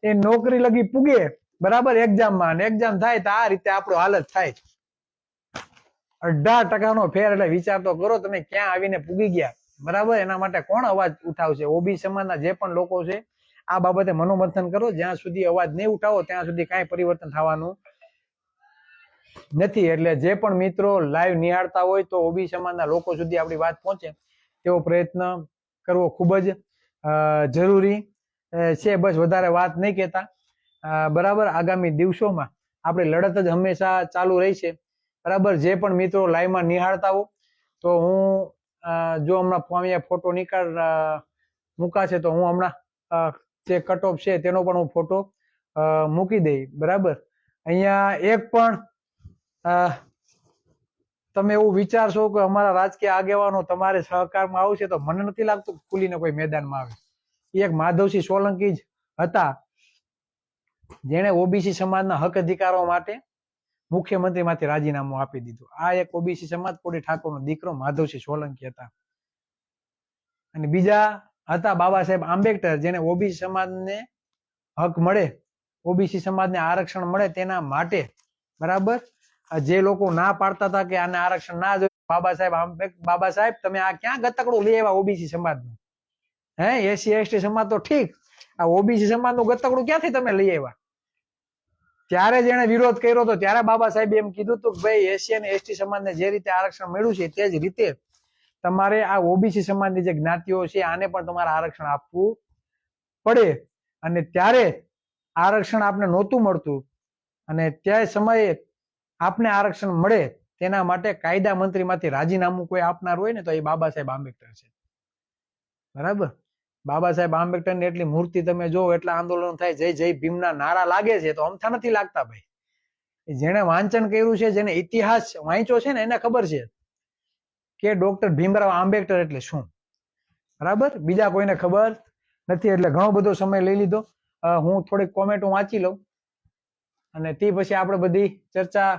એ નોકરી લગી પૂગે, બરાબર, એક્ઝામમાં એક્ઝામ થાય તો આ રીતે આપણો હાલત થાય. 18% ફેર. એટલે વિચાર તો કરો તમે ક્યાં આવીને પૂગી ગયા, બરાબર. એના માટે કોણ અવાજ ઉઠાવશે? ઓબી સમાજના જે પણ લોકો છે આ બાબતે મનોમંથન કરો. જ્યાં સુધી અવાજ નહીં ઉઠાવો ત્યાં સુધી કાંઈ પરિવર્તન થવાનું નથી. એટલે જે પણ મિત્રો લાઈવ નિહાળતા હોય તો ઓબી સમાજના લોકો સુધી આપણી વાત પહોંચે તેવો પ્રયત્ન કરવો ખૂબ જ જરૂરી છે. બસ વધારે વાત નહીં કહેતા, બરાબર. આગામી દિવસોમાં આપણી લડત જ હંમેશા ચાલુ રહી છે, બરાબર. જે પણ મિત્રો લાઈવમાં નિહાળતા હો તો તો હું જો હમણાં ફોર્મ ફોટો મૂકાશે તો હું હમણાં જે કટ ઓફ છે તેનો પણ હું ફોટો મૂકી દઈ. બરાબર, અહીંયા એક પણ તમે એવું વિચારશો કે અમારા રાજકીય આગેવાનો તમારે સહકારમાં આવશે તો મને નથી લાગતું ખુલીને કોઈ મેદાનમાં આવે. એક માધવસિંહ સોલંકી જ હતા જેણે ઓબીસી સમાજના હક અધિકારો માટે મુખ્યમંત્રીમાંથી રાજીનામું આપી દીધું. આ એક ઓબીસી સમાજ કોડી ઠાકોરનો દીકરો માધવસિંહ સોલંકી હતા. અને બીજા હતા બાબા સાહેબ આંબેડકર, જેને ઓબીસી સમાજને હક મળે, ઓબીસી સમાજને આરક્ષણ મળે તેના માટે, બરાબર, જે લોકો ના પાડતા હતા કે આને આરક્ષણ ના જોઈએ, બાબા સાહેબ તમે આ ક્યાં ગતકડું લઈ આવ્યા ઓબીસી સમાજનું? હે, એસસી એસટી સમાજ તો ઠીક, આ ઓબીસી સમાજનું ગતકડું ક્યાંથી તમે લઈ આવ્યા? ત્યારે જેને વિરોધ કર્યો હતો ત્યારે બાબા સાહેબ એમ કીધું હતું કે ભાઈ એસસી અને એસટી સમાજને જે રીતે આરક્ષણ મળ્યું છે તે જ રીતે તમારે આ ઓબીસી સમાજની જે જ્ઞાતિઓ છે આને પણ તમારે આરક્ષણ આપવું પડે. અને ત્યારે આરક્ષણ આપને નહોતું મળતું અને તે સમયે આપને આરક્ષણ મળે તેના માટે કાયદા મંત્રીમાંથી રાજીનામું કોઈ આપનાર હોય ને તો એ બાબા સાહેબ આંબેડકર છે. બરાબર, બાબા સાહેબ આંબેડકર ની એટલી મૂર્તિ તમે જો, એટલા આંદોલન થાય, જય જય ભીમના નારા લાગે છે, તો અમથા નથી લાગતા ભાઈ. જેને વાંચન કર્યું છે, જેને ઇતિહાસ વાંચ્યો છે ને એને ખબર છે કે ડોક્ટર ભીમરાવ આંબેડકર એટલે શું. બરાબર, બીજા કોઈને ખબર નથી. એટલે ઘણો બધો સમય લઈ લીધો. હું થોડીક કોમેન્ટો વાંચી લઉં અને તે પછી આપણે બધી ચર્ચા.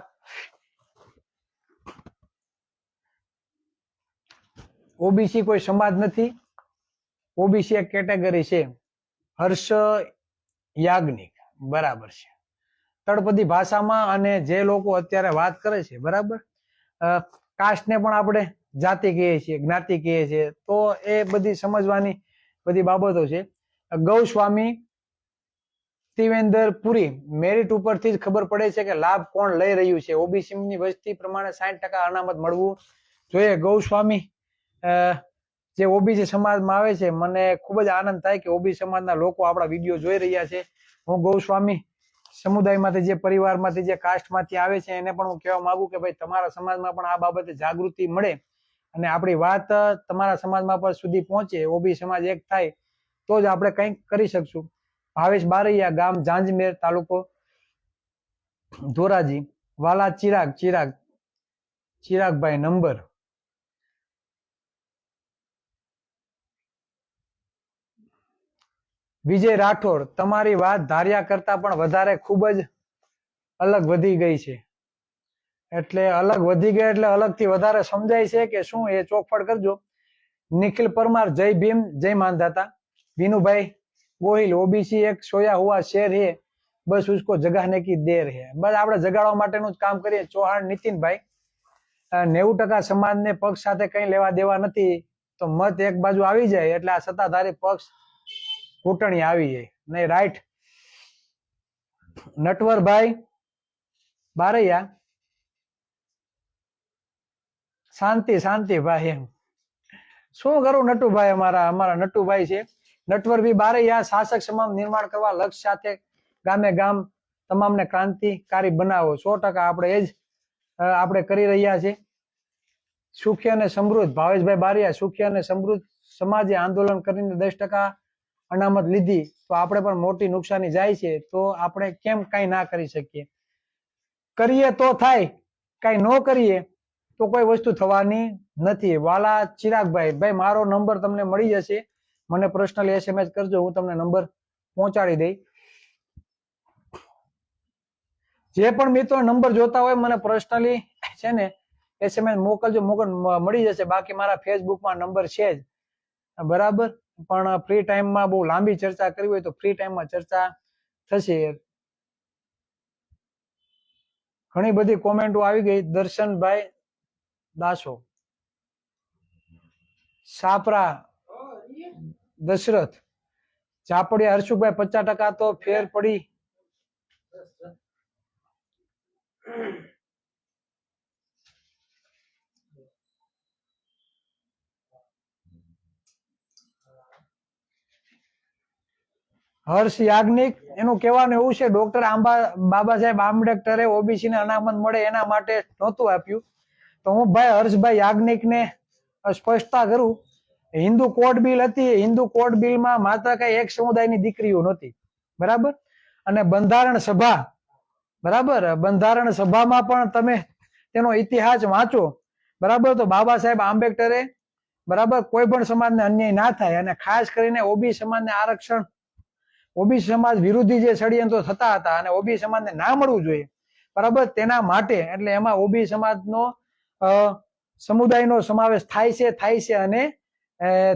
ઓબીસી કોઈ સમાજ નથી, ઓબીસી એક કેટેગરી છે. હર્ષ યાજ્ઞિક, બરાબર છે. તળપદી ભાષામાં અને જે લોકો અત્યારે વાત કરે છે, બરાબર, કાસ્ટને પણ આપણે જાતિ કહીએ છીએ, જ્ઞાતિ કહીએ છીએ, તો એ બધી સમજવાની બધી બાબતો છે. ગૌસ્વામી ત્રિવેન્દ્ર પુરી, મેરિટ ઉપરથી જ ખબર પડે છે કે લાભ કોણ લઈ રહ્યું છે. ઓબીસી ની વસ્તી પ્રમાણે 60% અનામત મળવું જોઈએ. ગૌસ્વામી જે ઓબીસી સમાજમાં આવે છે, મને ખૂબ જ આનંદ થાય કે ઓબીસી સમાજના લોકો આપણા વિડીયો જોઈ રહ્યા છે. હું ગૌસ્વામી સમુદાયમાંથી, જે પરિવારમાંથી, જે કાસ્ટમાંથી આવે છે એને પણ હું કહેવા માંગુ કે ભાઈ તમારા સમાજમાં પણ આ બાબતે જાગૃતિ મળે અને આપણી વાત તમારા સમાજમાં પણ સુધી પહોંચે, ઓબીસી સમાજ એક થાય તો જ આપણે કંઈક કરી શકશું. ભાવેશ બારૈયા, ગામ જાંજમેર, તાલુકો ધોરાજી. વાલા ચિરાગભાઈ, નંબર. વિજય રાઠોડ, તમારી વાત ધાર્યા કરતા પણ વધારે ખૂબ જ અલગ વધી ગઈ છે. એટલે અલગ વધી ગઈ એટલે અલગથી વધારે સમજાય છે કે શું, એ ચોખવટ કરજો. નિખિલ પરમાર, જય ભીમ, જય માંધાતા. વિનુભાઈ ગોહિલ, ઓબીસી એક સોયા હુआ શેર હે, બસ ઉસકો જગાને કી દેર હે. બસ આપણે જગાડવા માટેનું જ કામ કરીએ. ચૌહાણ નીતિનભાઈ, 90% સમાજને પક્ષ સાથે કઈ લેવા દેવા નથી, તો મત એક બાજુ આવી જાય એટલે આ સત્તાધારી પક્ષ ઘૂંટણી આવી જાય નહીં. રાઈટ. નટવરભાઈ બારૈયા, શાંતિ ભાઈ. એમ શું કરું નટુભાઈ, અમારા નટુભાઈ છે. નટવરભાઈ બારૈયા, શાસક સમાજ નિર્માણ કરવા લક્ષ્ય સાથે ગામે ગામ તમામને ક્રાંતિકારી બનાવો. 100% આપણે એ જ આપણે કરી રહ્યા છે. સુખી અને સમૃદ્ધ, ભાવેશભાઈ બારૈયા, સુખી અને સમૃદ્ધ સમાજે આંદોલન કરીને 10% અનામત લીધી તો આપણે પણ મોટી નુકસાની જાય છે, તો આપણે કેમ કઈ ના કરી શકીએ? કરીએ તો થાય, કઈ ન કરીએ તો કોઈ વસ્તુ થવાની નથી. વાલા ચિરાગભાઈ, ભાઈ મારો નંબર તમને મળી જશે, મને પર્સનલી એસએમએસ કરજો, હું તમને નંબર પહોંચાડી દઈ. જે પણ મિત્રો નંબર જોતા હોય મને પર્સનલી છે ને એસએમએસ મોકલજો, મળી જશે. બાકી મારા ફેસબુકમાં નંબર છે જ, બરાબર. પણ ફ્રી ટાઈમમાં બહુ લાંબી ચર્ચા કરવી હોય તો ફ્રી ટાઈમમાં ચર્ચા થશે. ઘણી બધી કોમેન્ટો આવી ગઈ. દર્શનભાઈ દાસો, સાપરા દશરથ, ચાપડિયા હર્ષુભાઈ, 50% તો ફેર પડી. હર્ષ યાજ્ઞિક, એનું કહેવાનું એવું છે ડોક્ટર બાબા સાહેબ આંબેડકરે ઓબીસી ને અનામત મળે એના માટે નહોતું આપ્યું, તો હું ભાઈ હર્ષભાઈ યાજ્ઞિક ને સ્પષ્ટતા કરું. હિન્દુ કોડ બિલ હતી, હિન્દુ કોડ બિલમાં માત્ર કઈ એક સમુદાયની દીકરીઓ નહોતી, બરાબર. અને બંધારણ સભા, બરાબર, બંધારણ સભામાં પણ તમે તેનો ઇતિહાસ વાંચો, બરાબર, તો બાબા સાહેબ આંબેડકરે, બરાબર, કોઈ પણ સમાજને અન્યાય ના થાય અને ખાસ કરીને ઓબી સમાજને આરક્ષણ, ઓબી સમાજ વિરોધી જે ષડયંત્રો થતા હતા અને ઓબી સમાજને ના મળવું જોઈએ, બરાબર, તેના માટે એટલે એમાં ઓબી સમાજનો સમુદાયનો સમાવેશ થાય છે અને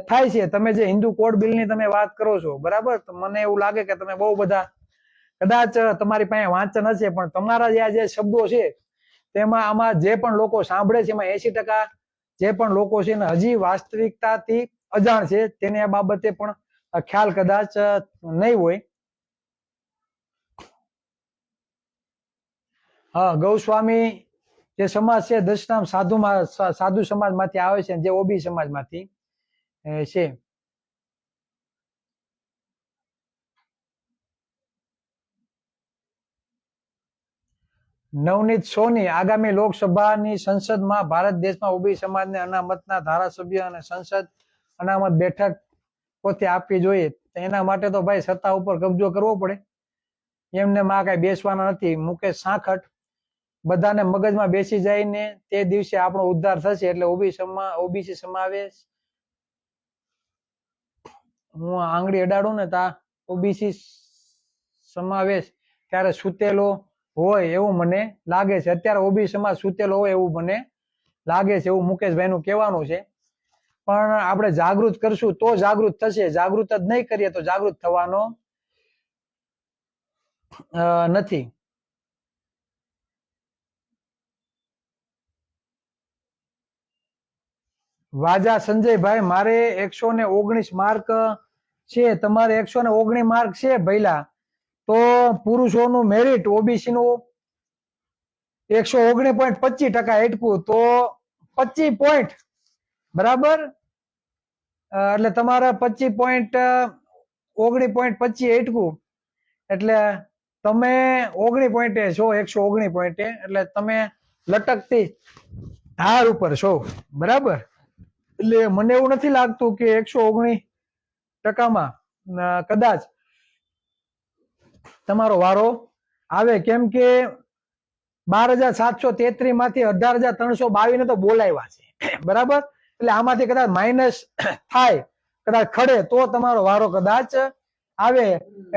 થાય છે. તમે જે હિન્દુ કોડ બિલની તમે વાત કરો છો, બરાબર, તો મને એવું લાગે કે તમે બહુ બધા કદાચ તમારી પાસે વાંચન હશે, પણ તમારા જે શબ્દો છે તેમાં આમાં જે પણ લોકો સાંભળે છે એમાં 80% જે પણ લોકો છે ને હજી વાસ્તવિકતાથી અજાણ છે, તેને આ બાબતે પણ ખ્યાલ કદાચ નહીં હોય. હા, ગૌસ્વામી જે સમાજ છે દશનામ સાધુ સમાજમાંથી આવે છે, જે ઓબી સમાજમાંથી છે. નવનીત સોની, આગામી લોકસભાની સંસદમાં ભારત દેશમાં ઓબી સમાજને અનામતના ધારાસભ્ય અને સંસદ અનામત બેઠક પોતે આપવી જોઈએ. એના માટે તો ભાઈ સત્તા ઉપર કબજો કરવો પડે, એમને માં કઈ બેસવાના નથી. મુકેશ સાંખટ, બધાને મગજમાં બેસી જાય ને તે દિવસે આપણો ઉદ્ધાર થશે. એટલે ઓબીસી સમાવેશ, હું આંગળી અડાડું ને તા ઓબીસી સમાવેશ ત્યારે સૂતેલો હોય એવું મને લાગે છે. અત્યારે ઓબી સમાજ સૂતેલો હોય એવું મને લાગે છે, એવું મુકેશભાઈ નું કહેવાનું છે. પણ આપણે જાગૃત કરશું તો જાગૃત થશે, જાગૃત જ નહીં કરીએ તો જાગૃત થવાનો નથી. વાજા સંજયભાઈ, મારે 119 માર્ક છે, તમારે 119 માર્ક છે ભઈલા, તો પુરુષોનું મેરિટ ઓબીસી નું 119.25% એટકું, તો 25 પોઈન્ટ, બરાબર, એટલે તમારે 25.19.25 એટકું, એટલે તમે 19 પોઈન્ટે છો, 119 પોઈન્ટે, એટલે તમે લટકતી ધાર ઉપર છો, બરાબર. એટલે મને એવું નથી લાગતું કે 119% કદાચ તમારો વારો આવે, કેમ કે 12,733 માંથી 18,322 ને તો બોલાવ્યા છે, બરાબર. એટલે આમાંથી કદાચ માઇનસ થાય, કદાચ ખડે તો તમારો વારો કદાચ આવે.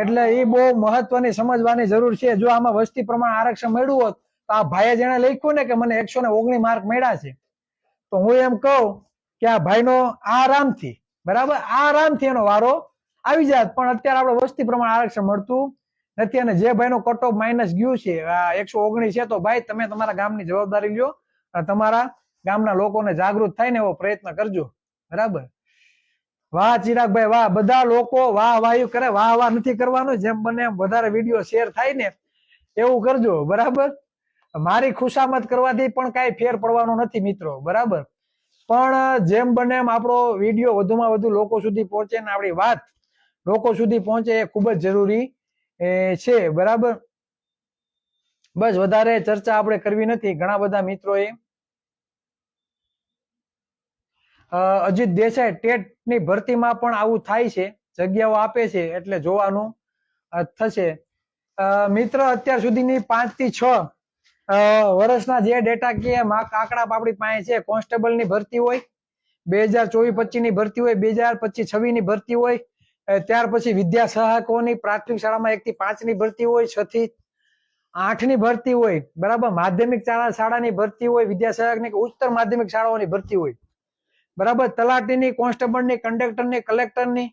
એટલે એ બહુ મહત્વની સમજવાની જરૂર છે. જો આમાં વસ્તી પ્રમાણ આરક્ષણ મળ્યું હોત તો આ ભાઈએ જેને લખ્યું ને કે મને 119 માર્ક મળ્યા છે, તો હું એમ કહું કે આ ભાઈનો આરામથી, બરાબર, આરામથી એનો વારો આવી જાત. પણ અત્યારે આપણે વસ્તી પ્રમાણ આરક્ષણ મળતું નથી, અને જે ભાઈનો કટ ઓફ માઇનસ ગયું છે 119 છે, તો ભાઈ તમે તમારા ગામની જવાબદારી લ્યો, તમારા ગામના લોકોને જાગૃત થાય ને એવો પ્રયત્ન કરજો, બરાબર. વાહ ચિરાગભાઈ વાહ, બધા લોકો વાહ વાયુ કરે, વાહ નથી કરવાનું, જેમ બને એમ વધારે વિડીયો શેર થાય ને એવું કરજો, બરાબર. મારી ખુશામત કરવાથી પણ કઈ ફેર પડવાનો નથી મિત્રો, બરાબર. પણ જેમ બને એમ આપણો વિડીયો વધુમાં વધુ લોકો સુધી પહોંચે ને આપણી વાત લોકો સુધી પહોંચે એ ખૂબ જ જરૂરી છે, બરાબર. બસ વધારે ચર્ચા આપણે કરવી નથી. ઘણા બધા મિત્રોએ અજીત દેસાઈ, ટેટ ની ભરતીમાં પણ આવું થાય છે, જગ્યાઓ આપે છે, એટલે જોવાનું થશે. મિત્ર અત્યાર સુધીની 5 થી 6 વર્ષના જે ડેટા કે આંકડા આપણી પાસે છે, કોન્સ્ટેબલ ની ભરતી હોય, 2024-25 ની ભરતી હોય, 2025-26 ની ભરતી હોય, ત્યાર પછી વિદ્યા સહાયકોની પ્રાથમિક શાળામાં 1 થી 5 ની ભરતી હોય, 6 થી 8 ની ભરતી હોય, બરાબર. માધ્યમિક શાળાની ભરતી હોય, વિદ્યા સહાયકની ઉચ્ચતર માધ્યમિક શાળાઓની ભરતી હોય, બરાબર. તલાટીની, કોન્સ્ટેબલની, કંડક્ટરની, કલેક્ટરની,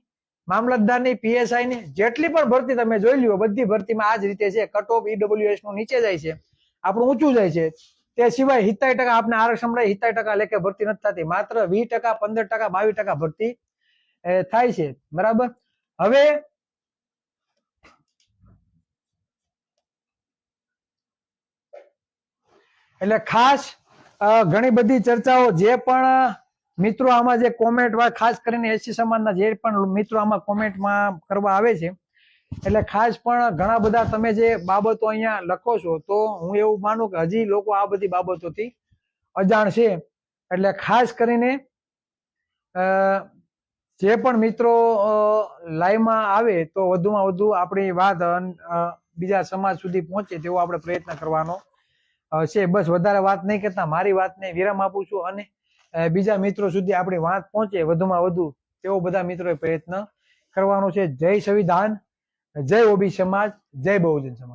મામલતદારની, પીએસઆઈની જેટલી પણ ભરતી તમે જોઈ લ્યો, બધી ભરતીમાં આ જ રીતે છે. કટ ઓફ ઈડબ્લ્યુએસ નું નીચે જાય છે, આપણું ઊંચું જાય છે. તે સિવાય 70% આપણે આરક્ષણ મળે, 70% લેખે ભરતી નથી થતી, માત્ર 20%, 15%, 22% ભરતી થાય છે, બરાબર. હવે એટલે ખાસ ઘણી બધી ચર્ચાઓ જે પણ મિત્રો આમાં જે કોમેન્ટ ખાસ કરીને એસસી સમાજના જે પણ મિત્રો આમાં કોમેન્ટમાં કરવા આવે છે, એટલે ખાસ પણ ઘણા બધા તમે જે બાબતો અહીંયા લખો છો, તો હું એવું માનું કે હજી લોકો આ બધી બાબતોથી અજાણ છે. એટલે ખાસ કરીને જે પણ મિત્રો લાઈવમાં આવે તો વધુમાં વધુ આપણી વાત બીજા સમાજ સુધી પહોંચે તેવો આપણે પ્રયત્ન કરવાનો છે. બસ વધારે વાત નહીં કરતા મારી વાતને વિરામ આપું છું અને બીજા મિત્રો સુધી આપણી વાત પહોંચે વધુમાં વધુ તેવો બધા મિત્રોએ પ્રયત્ન કરવાનો છે. જય સંવિધાન, જય ઓબી સમાજ, જય બહુજન સમાજ.